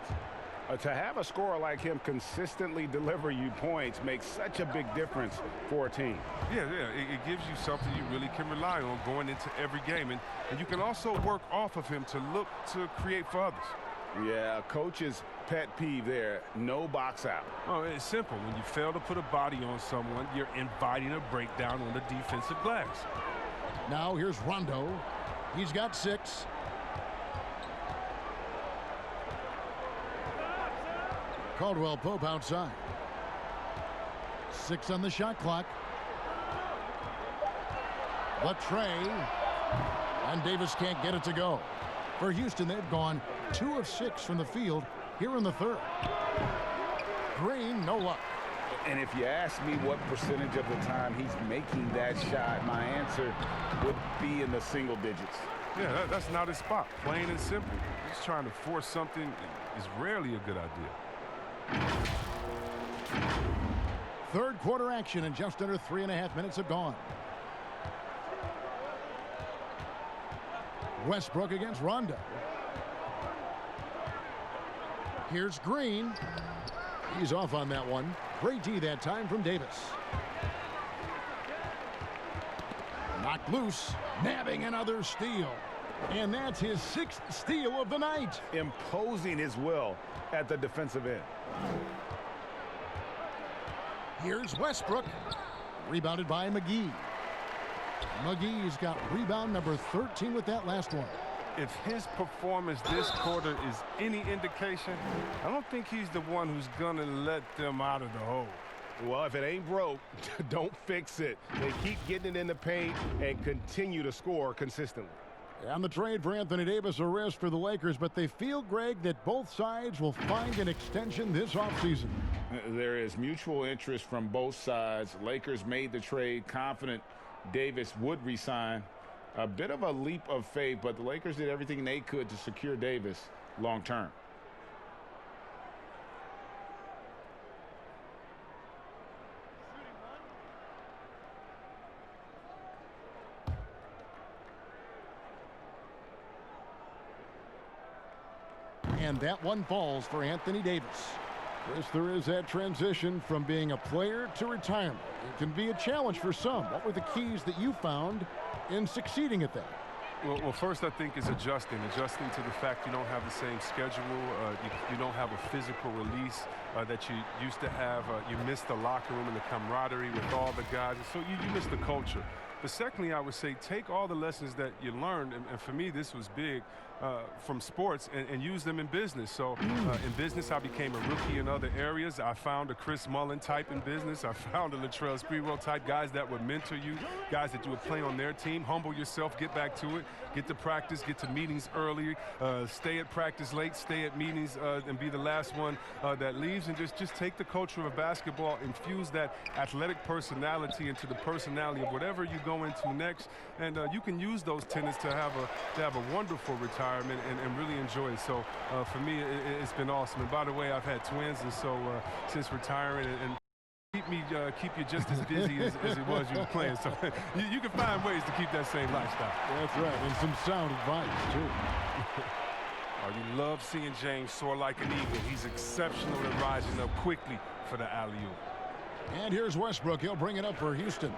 To have a scorer like him consistently deliver you points makes such a big difference for a team. Yeah, it gives you something you really can rely on going into every game. And you can also work off of him to look to create for others. Yeah, coach's pet peeve there, no box out. Oh, it's simple. When you fail to put a body on someone, you're inviting a breakdown on the defensive glass. Now here's Rondo. He's got 6. Caldwell Pope outside. 6 on the shot clock. Latrey. And Davis can't get it to go. For Houston, they've gone 2 of 6 from the field here in the third. Green, no luck. And if you ask me what percentage of the time he's making that shot, my answer would be in the single digits. Yeah, that's not his spot. Plain and simple. Just trying to force something is rarely a good idea. Third quarter action, and just under 3.5 minutes have gone. Westbrook against Rondo. Here's Green. He's off on that one. Great D that time from Davis. Knocked loose, nabbing another steal. And that's his 6th steal of the night. Imposing his will at the defensive end. Here's Westbrook. Rebounded by McGee. McGee's got rebound number 13 with that last one. If his performance this quarter is any indication, I don't think he's the one who's going to let them out of the hole. Well, if it ain't broke, don't fix it. They keep getting it in the paint and continue to score consistently. And the trade for Anthony Davis, a risk for the Lakers, but they feel, Greg, that both sides will find an extension this offseason. There is mutual interest from both sides. Lakers made the trade confident Davis would resign. A bit of a leap of faith, but the Lakers did everything they could to secure Davis long term. And that one falls for Anthony Davis. Chris, there is that transition from being a player to retirement. It can be a challenge for some. What were the keys that you found in succeeding at that? Well, first I think is adjusting to the fact you don't have the same schedule. You don't have a physical release that you used to have. You miss the locker room and the camaraderie with all the guys. So you miss the culture. But secondly, I would say take all the lessons that you learned, and for me this was big, from sports and use them in business. So in business, I became a rookie in other areas. I found a Chris Mullin type in business. I found a Latrell Sprewell type, guys that would mentor you, guys that you would play on their team. Humble yourself, get back to it, get to practice, get to meetings early, stay at practice late, stay at meetings, and be the last one that leaves, and just take the culture of basketball, infuse that athletic personality into the personality of whatever you go into next, and you can use those tenets to have a wonderful retirement and really enjoy it. So for me, it's been awesome. And by the way, I've had twins, and so since retiring, and keep you just as busy as it was you were playing. So you can find ways to keep that same lifestyle. That's right, and some sound advice too. You love seeing James soar like an eagle. He's exceptional at rising up quickly for the alley-oop. And here's Westbrook. He'll bring it up for Houston.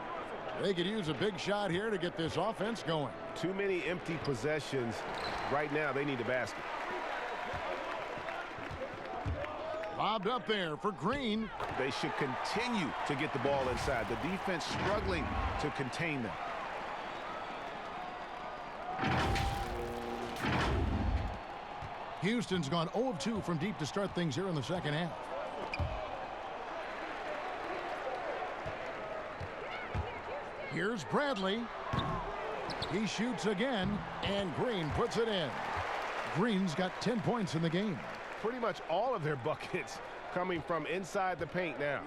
They could use a big shot here to get this offense going. Too many empty possessions. Right now, they need a basket. Lobbed up there for Green. They should continue to get the ball inside. The defense struggling to contain them. Houston's gone 0 of 2 from deep to start things here in the second half. Here's Bradley. He shoots again, and Green puts it in. Green's got 10 points in the game. Pretty much all of their buckets coming from inside the paint now.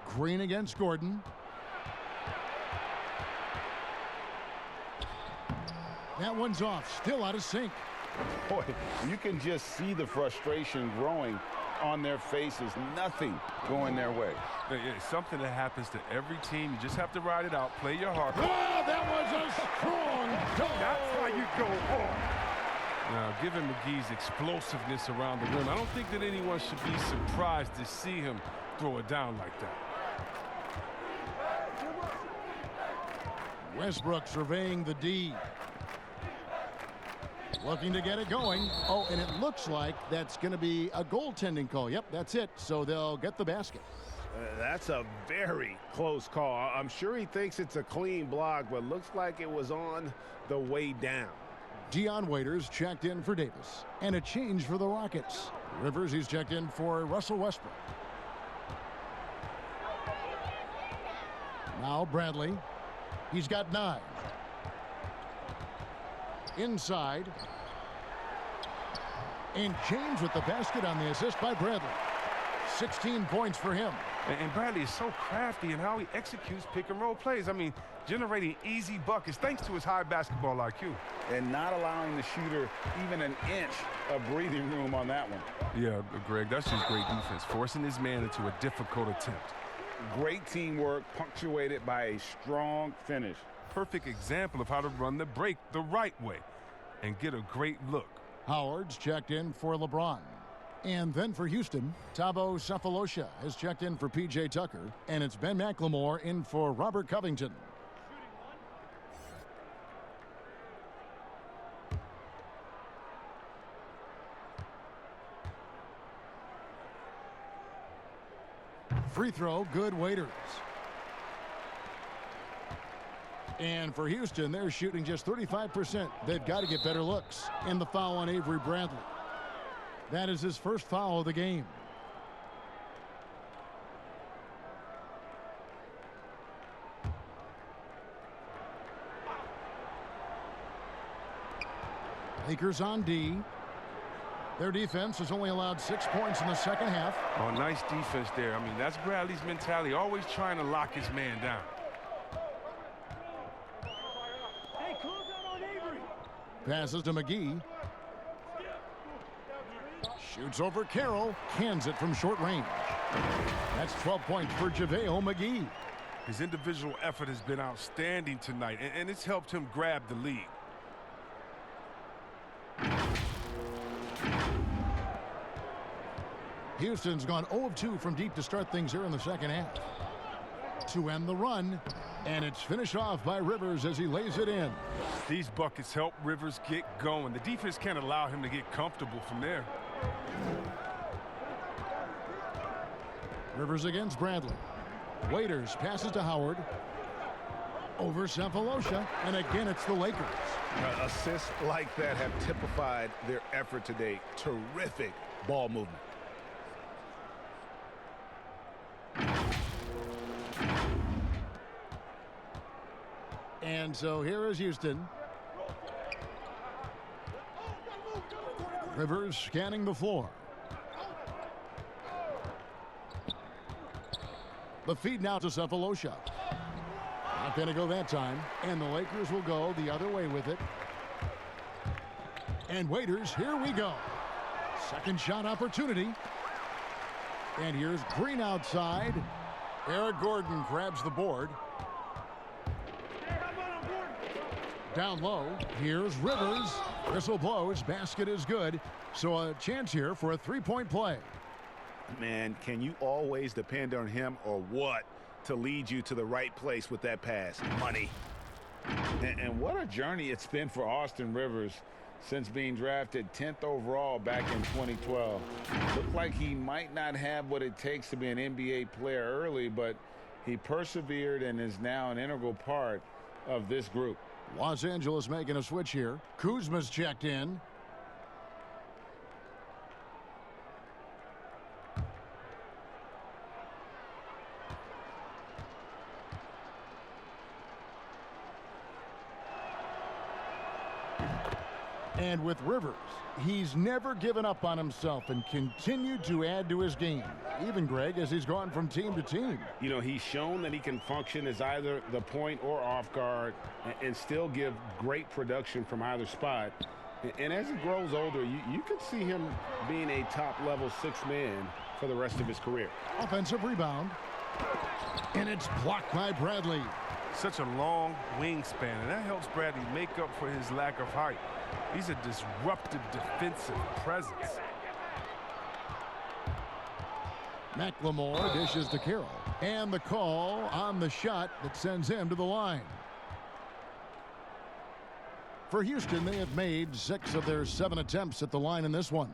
Green against Gordon. That one's off, still out of sync. Boy, you can just see the frustration growing on their faces. Nothing going their way. It's something that happens to every team. You just have to ride it out, play your heart. Oh, that was a strong dunk. That's how you go home. Now, given McGee's explosiveness around the rim, I don't think that anyone should be surprised to see him throw it down like that. Westbrook surveying the D. Looking to get it going. Oh, and it looks like that's going to be a goaltending call. Yep, that's it. So they'll get the basket. That's a very close call. I'm sure he thinks it's a clean block, but looks like it was on the way down. Dion Waiters checked in for Davis. And a change for the Rockets. Rivers, he's checked in for Russell Westbrook. Now Bradley. He's got 9. Inside. And James with the basket on the assist by Bradley. 16 points for him. And Bradley is so crafty in how he executes pick-and-roll plays. I mean, generating easy buckets thanks to his high basketball IQ. And not allowing the shooter even an inch of breathing room on that one. Yeah, Greg, that's just great defense, forcing his man into a difficult attempt. Great teamwork punctuated by a strong finish. Perfect example of how to run the break the right way and get a great look. Howard's checked in for LeBron. And then for Houston, Thabo Sefolosha has checked in for P.J. Tucker, and it's Ben McLemore in for Robert Covington. Free throw, good. Waiters. And for Houston, they're shooting just 35%. They've got to get better looks. And the foul on Avery Bradley. That is his first foul of the game. Lakers on D. Their defense has only allowed 6 points in the second half. Oh, nice defense there. I mean, that's Bradley's mentality, always trying to lock his man down. Hey, close out on Avery. Passes to McGee. Shoots over Carroll. Cans it from short range. That's 12 points for JaVale McGee. His individual effort has been outstanding tonight, and it's helped him grab the lead. Houston's gone 0 of 2 from deep to start things here in the second half. To end the run, and it's finished off by Rivers as he lays it in. These buckets help Rivers get going. The defense can't allow him to get comfortable from there. Rivers against Bradley. Waiters passes to Howard. Over Sefolosha, and again it's the Lakers. Assists like that have typified their effort today. Terrific ball movement. And so here is Houston. Rivers scanning the floor. The feed now to Sefolosha. Not going to go that time. And the Lakers will go the other way with it. And Waiters, here we go. Second shot opportunity. And here's Green outside. Eric Gordon grabs the board. Down low, here's Rivers. Whistle blows, basket is good. So a chance here for a three-point play. Man, can you always depend on him or what to lead you to the right place with that pass? Money. And what a journey it's been for Austin Rivers since being drafted 10th overall back in 2012. Looked like he might not have what it takes to be an NBA player early, but he persevered and is now an integral part of this group. Los Angeles making a switch here. Kuzma's checked in. And with Rivers, he's never given up on himself and continued to add to his game. Even, Greg, as he's gone from team to team. You know, he's shown that he can function as either the point or off guard and still give great production from either spot. And as he grows older, you could see him being a top-level sixth man for the rest of his career. Offensive rebound. And it's blocked by Bradley. Such a long wingspan, and that helps Bradley make up for his lack of height. He's a disruptive defensive presence. McLemore dishes to Carroll. And the call on the shot that sends him to the line. For Houston, they have made 6 of their 7 attempts at the line in this one.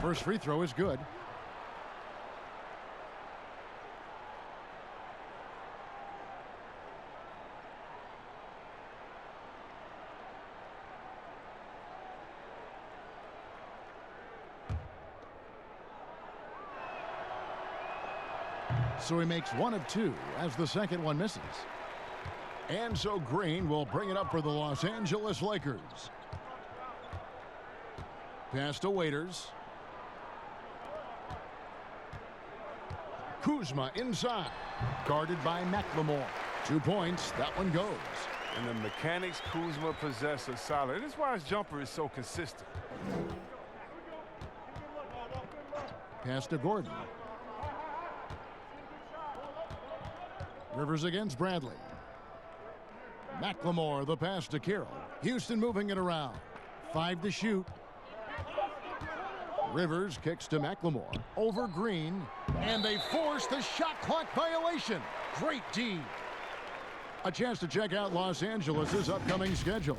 First free throw is good. So he makes 1 of 2 as the second one misses. And so Green will bring it up for the Los Angeles Lakers. Pass to Waiters. Kuzma inside. Guarded by McLemore. 2 points. That one goes. And the mechanics Kuzma possess are solid. This is why his jumper is so consistent. Pass to Gordon. Rivers against Bradley. McLemore, the pass to Carroll. Houston moving it around. 5 to shoot. Rivers kicks to McLemore. Over Green. And they force the shot clock violation. Great D. A chance to check out Los Angeles' upcoming schedule.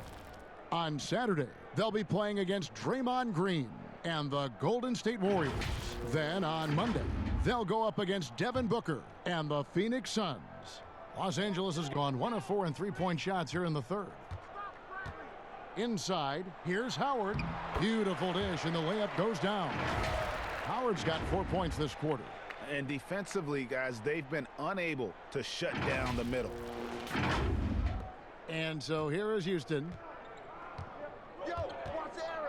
On Saturday, they'll be playing against Draymond Green and the Golden State Warriors. Then on Monday, they'll go up against Devin Booker and the Phoenix Suns. Los Angeles has gone 1 of 4 in three-point shots here in the third. Inside, here's Howard. Beautiful dish, and the layup goes down. Howard's got 4 points this quarter. And defensively, guys, they've been unable to shut down the middle. And so here is Houston.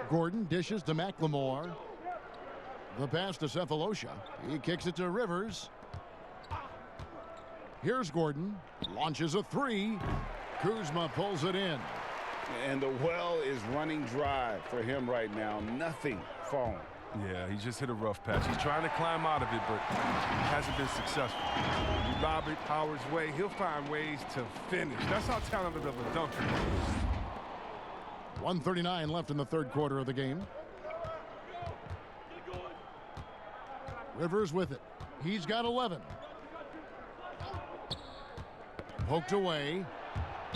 Gordon dishes to McLemore. The pass to Cephalosha. He kicks it to Rivers. Here's Gordon. Launches a three. Kuzma pulls it in. And the well is running dry for him right now. Nothing falling. Yeah, he just hit a rough patch. He's trying to climb out of it, but hasn't been successful. You lob it Howard's way, he'll find ways to finish. That's how talented of a dunker he is. 1:39 left in the third quarter of the game. Rivers with it. He's got 11. Poked away.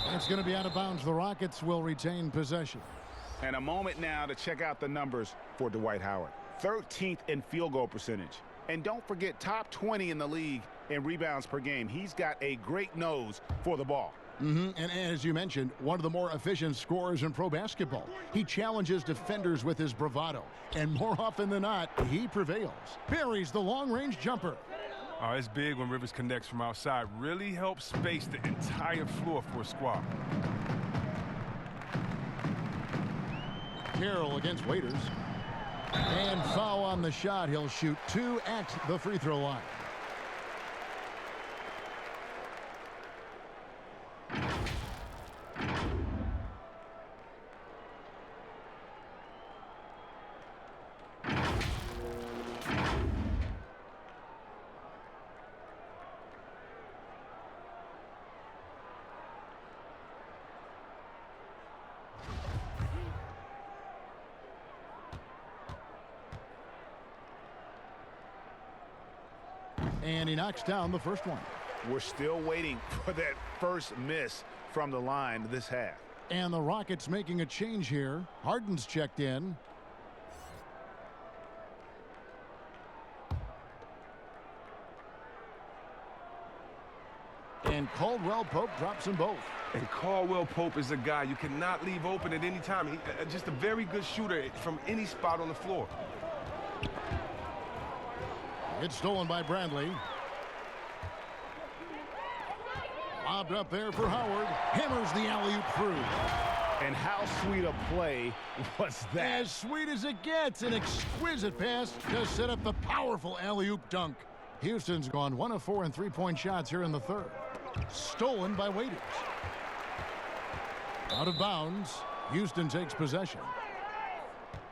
And it's going to be out of bounds. The Rockets will retain possession. And a moment now to check out the numbers for Dwight Howard. 13th in field goal percentage. And don't forget, top 20 in the league in rebounds per game. He's got a great nose for the ball. And as you mentioned, one of the more efficient scorers in pro basketball. He challenges defenders with his bravado. And more often than not, he prevails. Buries the long-range jumper. Oh, it's big when Rivers connects from outside. Really helps space the entire floor for a squad. Carroll against Waiters. And foul on the shot. He'll shoot 2 at the free throw line. And he knocks down the first one. We're still waiting for that first miss from the line this half. And the Rockets making a change here. Harden's checked in. And Caldwell Pope drops them both. And Caldwell Pope is a guy you cannot leave open at any time. He's just a very good shooter from any spot on the floor. It's stolen by Bradley. Lobbed up there for Howard. Hammers the alley-oop through. And how sweet a play was that? As sweet as it gets. An exquisite pass to set up the powerful alley-oop dunk. Houston's gone 1 of 4 in three-point shots here in the third. Stolen by Waiters. Out of bounds. Houston takes possession.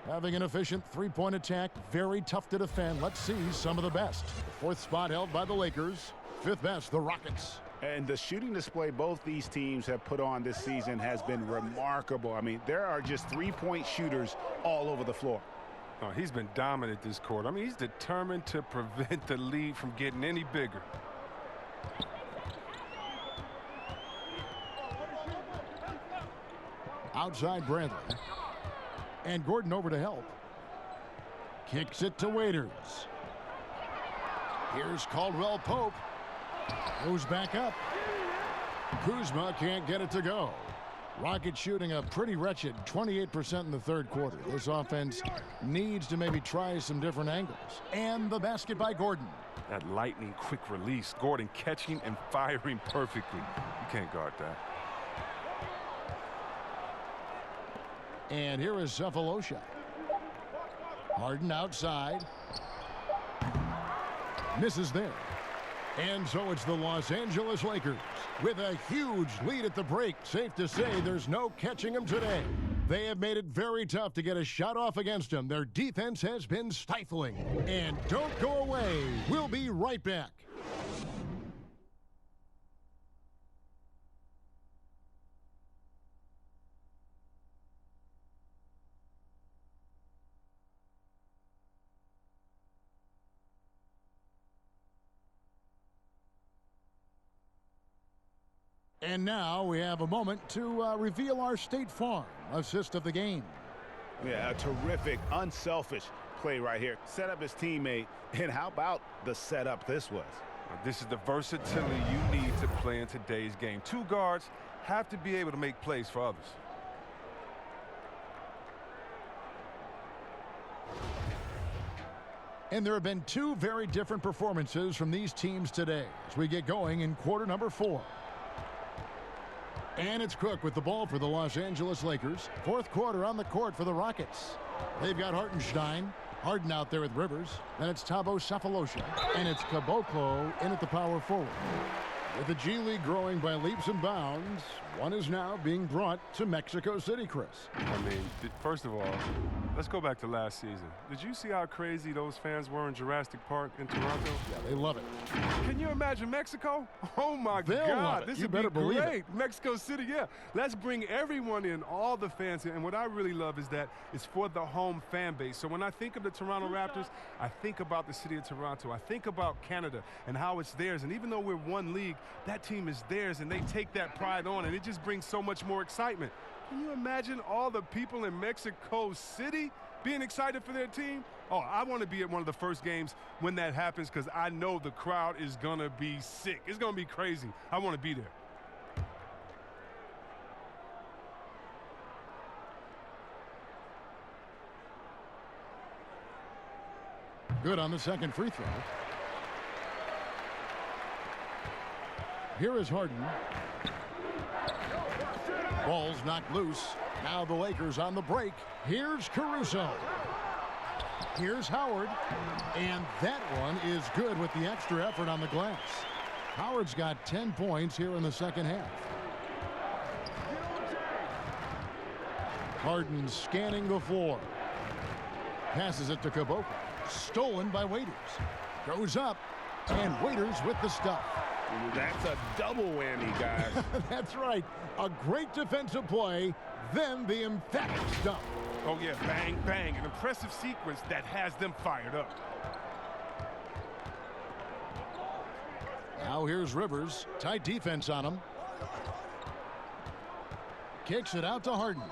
Having an efficient three-point attack, very tough to defend. Let's see some of the best. The fourth spot held by the Lakers. Fifth best, the Rockets. And the shooting display both these teams have put on this season has been remarkable. I mean, there are just three-point shooters all over the floor. Oh, he's been dominant this quarter. I mean, he's determined to prevent the lead from getting any bigger. Outside Bradley. And Gordon over to help. Kicks it to Waiters. Here's Caldwell Pope. Goes back up. Kuzma can't get it to go. Rockets shooting a pretty wretched 28% in the third quarter. This offense needs to maybe try some different angles. And the basket by Gordon. That lightning quick release. Gordon catching and firing perfectly. You can't guard that. And here is Cephalosha. Harden outside. Misses there. And so it's the Los Angeles Lakers with a huge lead at the break. Safe to say there's no catching them today. They have made it very tough to get a shot off against them. Their defense has been stifling. And don't go away. We'll be right back. And now we have a moment to reveal our State Farm assist of the game. Yeah, a terrific, unselfish play right here. Set up his teammate, and how about the setup this was? This is the versatility you need to play in today's game. Two guards have to be able to make plays for others. And there have been two very different performances from these teams today as we get going in quarter number 4. And it's Cook with the ball for the Los Angeles Lakers. Fourth quarter on the court for the Rockets. They've got Hartenstein. Harden out there with Rivers. Then it's Thabo Sefolosha. And it's Caboclo in at the power forward. With the G League growing by leaps and bounds, one is now being brought to Mexico City, Chris. I mean, first of all, let's go back to last season. Did you see how crazy those fans were in Jurassic Park in Toronto? Yeah, they love it. Can you imagine Mexico? Oh, my They'll God. love it. This You would better be believe great. it. Mexico City, yeah. Let's bring everyone in, all the fans in. And what I really love is that it's for the home fan base. So when I think of the Toronto Raptors, I think about the city of Toronto. I think about Canada and how it's theirs. And even though we're one league, that team is theirs, and they take that pride on, and it just brings so much more excitement. Can you imagine all the people in Mexico City being excited for their team? Oh, I want to be at one of the first games when that happens because I know the crowd is going to be sick. It's going to be crazy. I want to be there. Good on the second free throw. Here is Harden. Ball's knocked loose. Now the Lakers on the break. Here's Caruso. Here's Howard. And that one is good with the extra effort on the glass. Howard's got 10 points here in the second half. Harden scanning the floor. Passes it to Caboclo. Stolen by Waiters. Goes up. And Waiters with the stuff. That's a double whammy, guys. That's right. A great defensive play, then the emphatic stuff. Oh, yeah, bang, bang. An impressive sequence that has them fired up. Now here's Rivers. Tight defense on him. Kicks it out to Harden.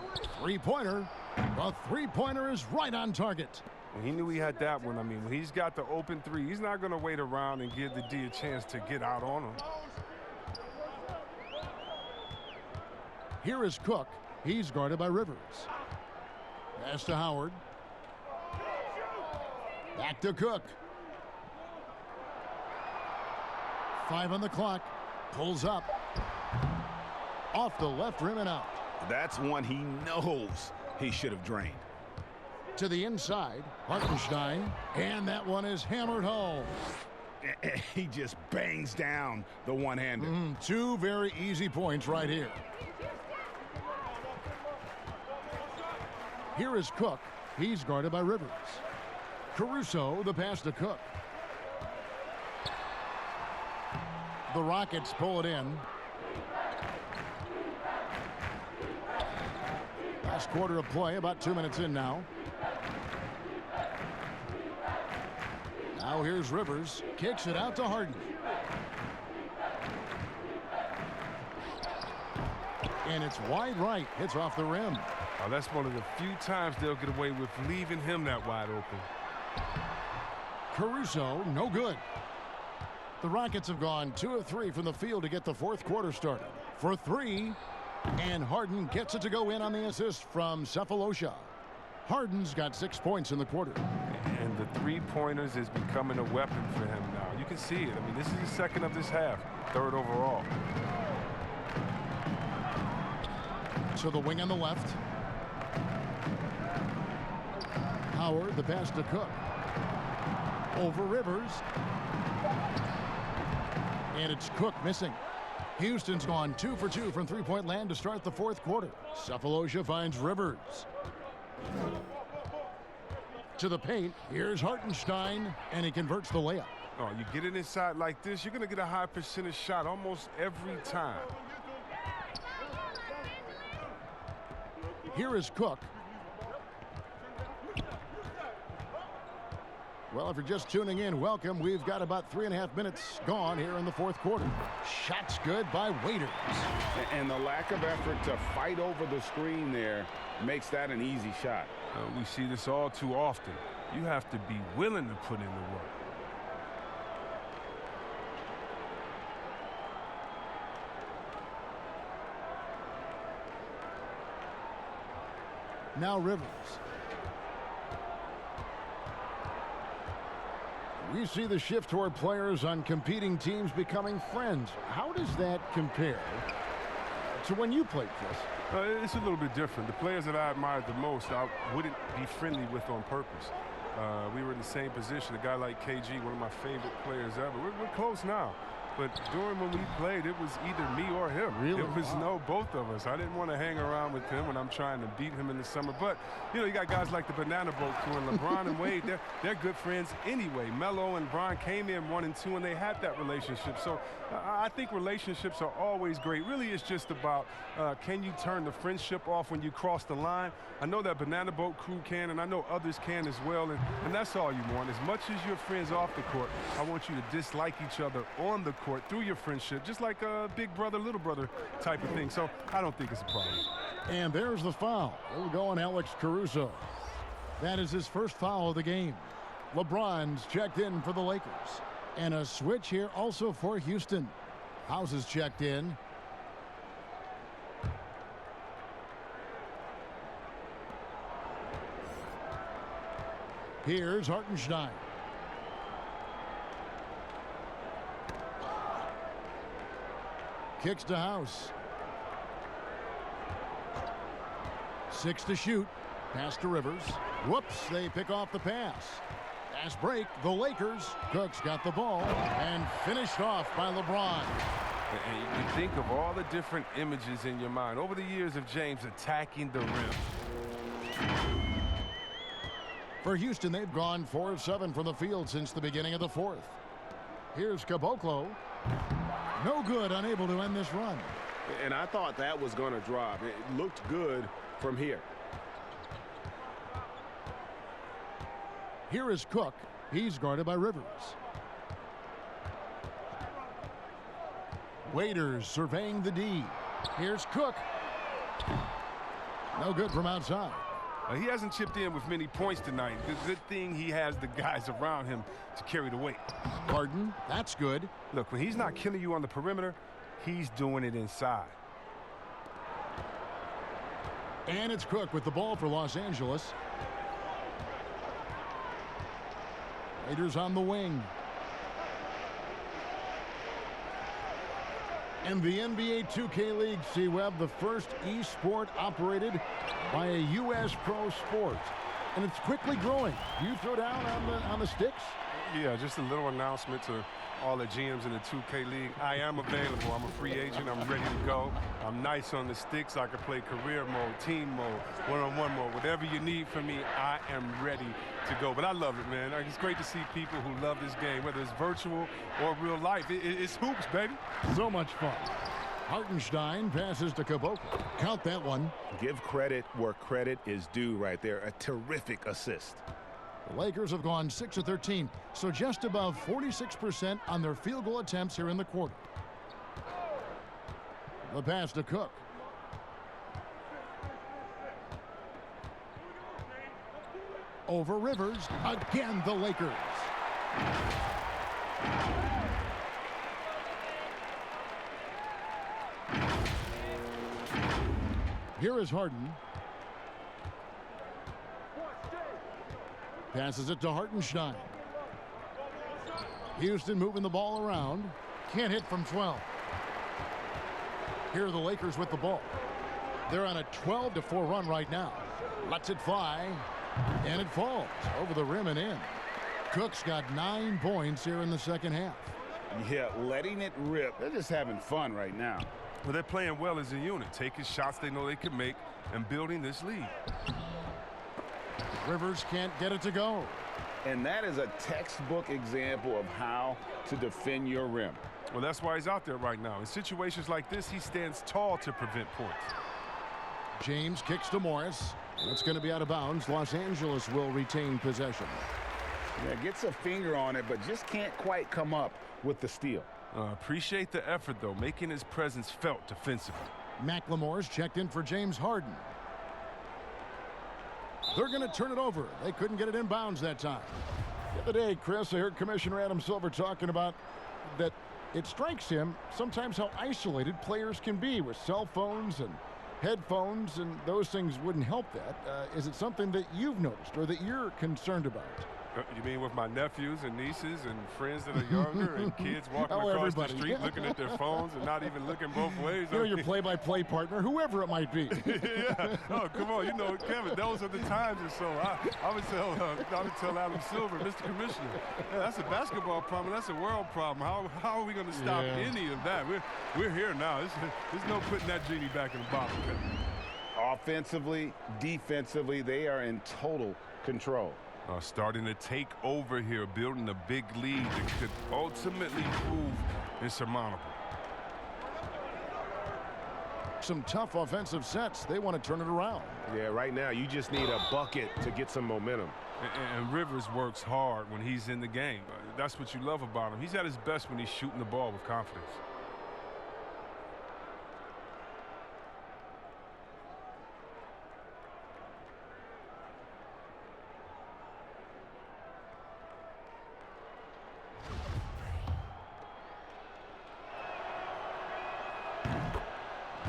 Three-pointer. The three-pointer is right on target. When he knew he had that one, I mean, when he's got the open three, he's not going to wait around and give the D a chance to get out on him. Here is Cook. He's guarded by Rivers. Pass to Howard. Back to Cook. 5 on the clock. Pulls up. Off the left rim and out. That's one he knows he should have drained. To the inside, Hartenstein, and that one is hammered home. He just bangs down the one-hander. Two very easy points right here. Here is Cook. He's guarded by Rivers. Caruso, the pass to Cook. The Rockets pull it in. Last quarter of play, about 2 minutes in now. Now here's Rivers. Kicks it out to Harden. And it's wide right. It's off the rim. Oh, that's one of the few times they'll get away with leaving him that wide open. Caruso, no good. The Rockets have gone 2 of 3 from the field to get the fourth quarter started. For 3, and Harden gets it to go in on the assist from Sefolosha. Harden's got 6 points in the quarter. And the three-pointers is becoming a weapon for him now. You can see it. I mean, this is the second of this half, third overall. To the wing on the left. Howard, the pass to Cook. Over Rivers. And it's Cook missing. Houston's gone 2 for 2 from three-point land to start the fourth quarter. Cephalosha finds Rivers. To the paint, here's Hartenstein, and he converts the layup. Oh, you get it inside like this, you're going to get a high percentage shot almost every time. Here is Cook. Well, if you're just tuning in, welcome. We've got about 3.5 minutes gone here in the fourth quarter. Shots good by Waiters. And the lack of effort to fight over the screen there makes that an easy shot. We see this all too often. You have to be willing to put in the work. Now Rivers. We see the shift toward players on competing teams becoming friends. How does that compare to when you played, Chris? It's a little bit different. The players that I admired the most, I wouldn't be friendly with on purpose. We were in the same position. A guy like KG, one of my favorite players ever. We're close now. But during when we played, it was either me or him. Really? It was both of us. I didn't want to hang around with him when I'm trying to beat him in the summer. But, you know, you got guys like the Banana Boat crew and LeBron and Wade. They're good friends anyway. Melo and Bron came in 1 and 2, and they had that relationship. So I think relationships are always great. Really, it's just about can you turn the friendship off when you cross the line? I know that Banana Boat crew can, and I know others can as well. And that's all you want. As much as you're friends off the court, I want you to dislike each other on the court through your friendship, just like a big brother, little brother type of thing. So I don't think it's a problem. And there's the foul. It'll go on Alex Caruso. That is his first foul of the game. LeBron's checked in for the Lakers. And a switch here also for Houston. House is checked in. Here's Hartenstein. Kicks to House. 6 to shoot. Pass to Rivers. Whoops, they pick off the pass. Fast break, the Lakers. Cook's got the ball and finished off by LeBron. And you think of all the different images in your mind over the years of James attacking the rim. For Houston, they've gone 4 of 7 from the field since the beginning of the fourth. Here's Caboclo. No good, unable to end this run. And I thought that was going to drop. It looked good from here. Here is Cook. He's guarded by Rivers. Waiters surveying the D. Here's Cook. No good from outside. He hasn't chipped in with many points tonight. The good thing he has the guys around him to carry the weight. Harden, that's good. Look, when he's not killing you on the perimeter, he's doing it inside. And it's Cook with the ball for Los Angeles. Raiders on the wing. And the NBA 2K League, C-Web, the first e-sport operated by a U.S. pro sport. And it's quickly growing. You throw down on the sticks? Yeah, just a little announcement to all the GMs in the 2K League. I am available. I'm a free agent. I'm ready to go. I'm nice on the sticks. I can play career mode, team mode, one-on-one mode. Whatever you need from me, I am ready to go. But I love it, man. It's great to see people who love this game, whether it's virtual or real life. It's hoops, baby. So much fun. Hartenstein passes to Caboclo. Count that one. Give credit where credit is due right there. A terrific assist. The Lakers have gone 6 of 13, so just above 46% on their field goal attempts here in the quarter. The pass to Cook. Over Rivers. Again, the Lakers. Here is Harden. Passes it to Hartenstein. Houston moving the ball around. Can't hit from 12. Here are the Lakers with the ball. They're on a 12-4 run right now. Lets it fly. And it falls over the rim and in. Cook's got 9 points here in the second half. Yeah, letting it rip. They're just having fun right now. Well, they're playing well as a unit, taking shots they know they can make and building this lead. Rivers can't get it to go. And that is a textbook example of how to defend your rim. Well, that's why he's out there right now. In situations like this, he stands tall to prevent points. James kicks to Morris. It's going to be out of bounds. Los Angeles will retain possession. Yeah, gets a finger on it, but just can't quite come up with the steal. Appreciate the effort, though, making his presence felt defensively. McLemore's checked in for James Harden. They're going to turn it over. They couldn't get it in bounds that time. The other day, Chris, I heard Commissioner Adam Silver talking about that it strikes him sometimes how isolated players can be with cell phones and headphones, and those things wouldn't help that. Is it something that you've noticed or that you're concerned about? You mean with my nephews and nieces and friends that are younger and kids walking across the street looking at their phones and not even looking both ways? You know, your play-by-play partner, whoever it might be. Yeah. Oh, come on. You know, Kevin, those are the times or so. I would tell Adam Silver, Mr. Commissioner, yeah, that's a basketball problem. That's a world problem. How are we going to stop any of that? We're here now. There's no putting that genie back in the bottle, Kevin. Offensively, defensively, they are in total control. Starting to take over here, building a big lead that could ultimately prove insurmountable. Some tough offensive sets. They want to turn it around. Yeah, right now you just need a bucket to get some momentum. And Rivers works hard when he's in the game. That's what you love about him. He's at his best when he's shooting the ball with confidence.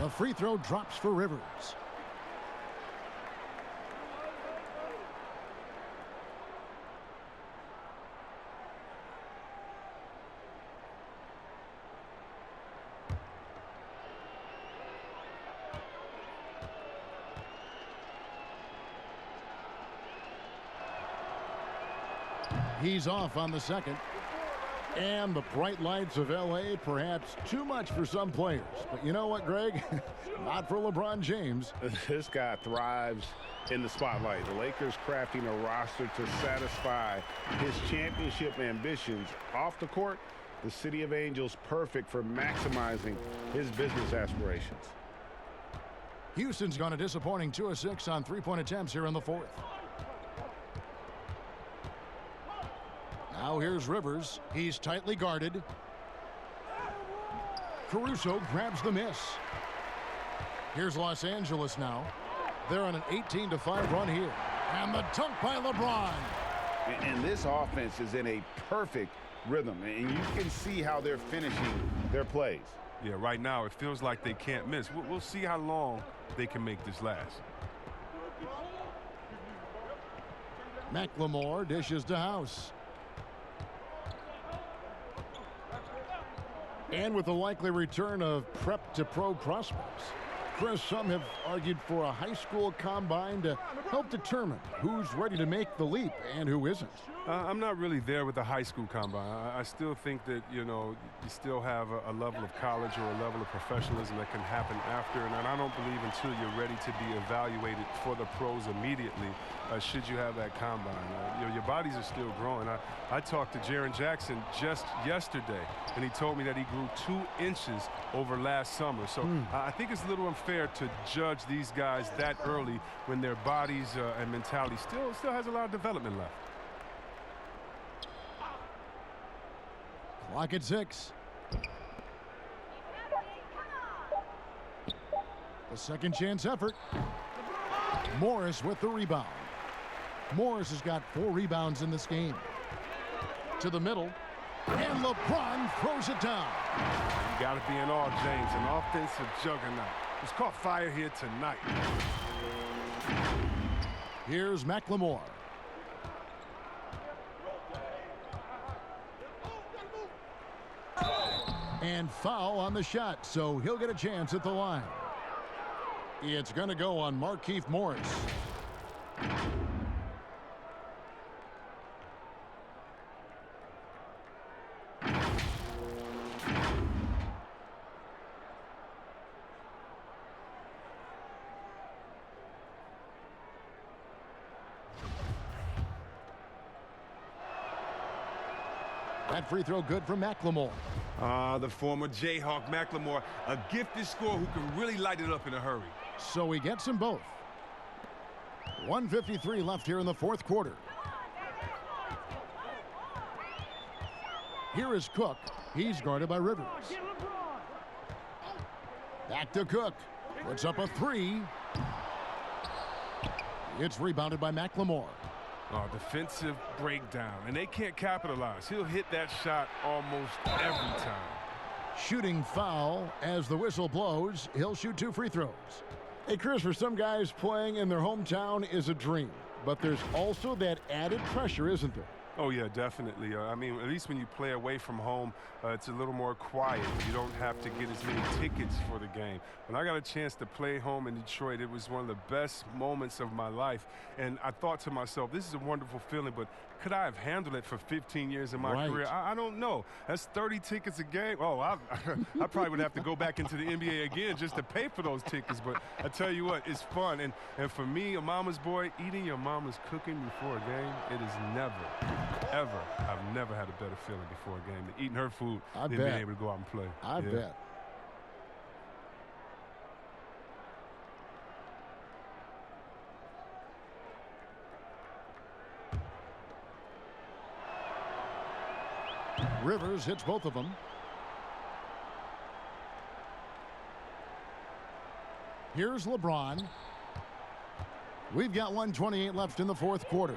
The free throw drops for Rivers. He's off on the second. And the bright lights of L.A., perhaps too much for some players. But you know what, Greg? Not for LeBron James. This guy thrives in the spotlight. The Lakers crafting a roster to satisfy his championship ambitions. Off the court, the City of Angels perfect for maximizing his business aspirations. Houston's gone a disappointing 2 of 6 on three-point attempts here in the fourth. Now here's Rivers. He's tightly guarded. Caruso grabs the miss. Here's Los Angeles now. They're on an 18-5 run here. And the dunk by LeBron. And this offense is in a perfect rhythm. And you can see how they're finishing their plays. Yeah, right now it feels like they can't miss. We'll see how long they can make this last. McLemore dishes to House. And with the likely return of prep to pro prospects, Chris, some have argued for a high school combine to help determine who's ready to make the leap and who isn't. I'm not really there with the high school combine. I still think that, you know, you still have a level of college or a level of professionalism that can happen after. And I don't believe until you're ready to be evaluated for the pros immediately, should you have that combine. Your bodies are still growing. I talked to Jaren Jackson just yesterday, and he told me that he grew 2 inches over last summer. So I think it's a little unfair to judge these guys that early when their bodies and mentality still has a lot of development left. Clock at 6. A second chance effort. Morris with the rebound. Morris has got 4 rebounds in this game. To the middle. And LeBron throws it down. You got to be in awe, James. An offensive juggernaut. He's caught fire here tonight. Here's McLemore. And foul on the shot, so he'll get a chance at the line. It's going to go on Markieff Morris. That free throw good from McLemore. The former Jayhawk McLemore, a gifted scorer who can really light it up in a hurry. So he gets them both. 1:53 left here in the fourth quarter. Here is Cook. He's guarded by Rivers. Back to Cook. Puts up a three. It's rebounded by McLemore. Oh, defensive breakdown, and they can't capitalize. He'll hit that shot almost every time. Shooting foul as the whistle blows. He'll shoot 2 free throws. Hey, Chris, for some guys, playing in their hometown is a dream, but there's also that added pressure, isn't there? Oh, yeah, definitely. I mean, at least when you play away from home, it's a little more quiet. You don't have to get as many tickets for the game. When I got a chance to play home in Detroit, it was one of the best moments of my life. And I thought to myself, this is a wonderful feeling, but could I have handled it for 15 years in my career? I don't know. That's 30 tickets a game. Oh, I probably would have to go back into the NBA again just to pay for those tickets. But I tell you what, it's fun. And for me, a mama's boy, eating your mama's cooking before a game, it is never, I've never had a better feeling before a game than eating her food than being able to go out and play. I bet. Rivers hits both of them. Here's LeBron. We've got 1:28 left in the fourth quarter.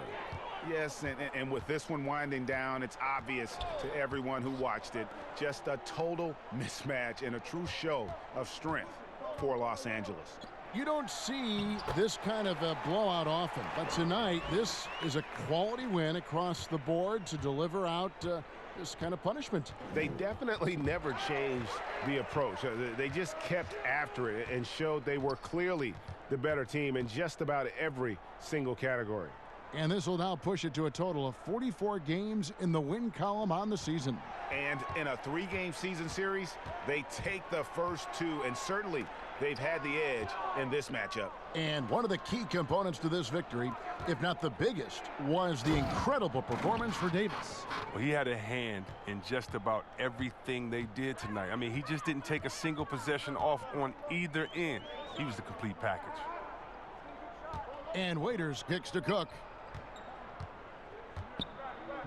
Yes, and with this one winding down, it's obvious to everyone who watched it. Just a total mismatch and a true show of strength for Los Angeles. You don't see this kind of a blowout often, but tonight this is a quality win across the board to deliver out this kind of punishment. They definitely never changed the approach. They just kept after it and showed they were clearly the better team in just about every single category. And this will now push it to a total of 44 games in the win column on the season. And in a 3-game season series, they take the first 2, and certainly they've had the edge in this matchup. And one of the key components to this victory, if not the biggest, was the incredible performance for Davis. Well, he had a hand in just about everything they did tonight. I mean, he just didn't take a single possession off on either end. He was the complete package. And Waiters kicks to Cook.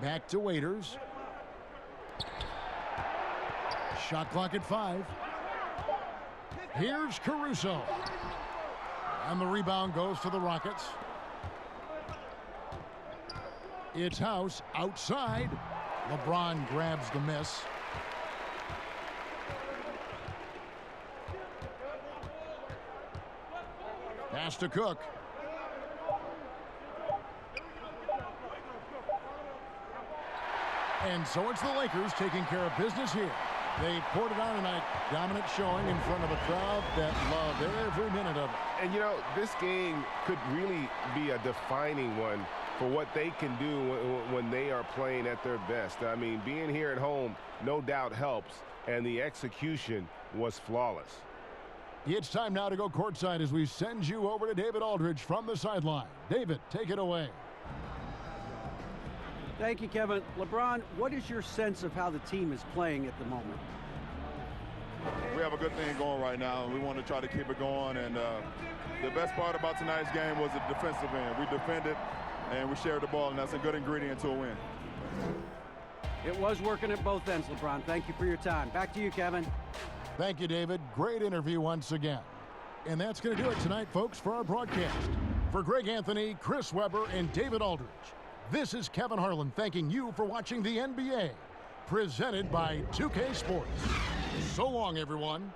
Back to Waiters. Shot clock at 5. Here's Caruso. And the rebound goes to the Rockets. It's House outside. LeBron grabs the miss. Pass to Cook. And so it's the Lakers taking care of business here. They poured it on tonight. Dominant showing in front of a crowd that loved every minute of it. And, you know, this game could really be a defining one for what they can do when they are playing at their best. I mean, being here at home no doubt helps, and the execution was flawless. It's time now to go courtside as we send you over to David Aldridge from the sideline. David, take it away. Thank you, Kevin. LeBron, what is your sense of how the team is playing at the moment? We have a good thing going right now, and we want to try to keep it going. And the best part about tonight's game was the defensive end. We defended, and we shared the ball, and that's a good ingredient to a win. It was working at both ends, LeBron. Thank you for your time. Back to you, Kevin. Thank you, David. Great interview once again. And that's going to do it tonight, folks, for our broadcast. For Greg Anthony, Chris Webber, and David Aldridge, this is Kevin Harlan thanking you for watching the NBA, presented by 2K Sports. So long, everyone.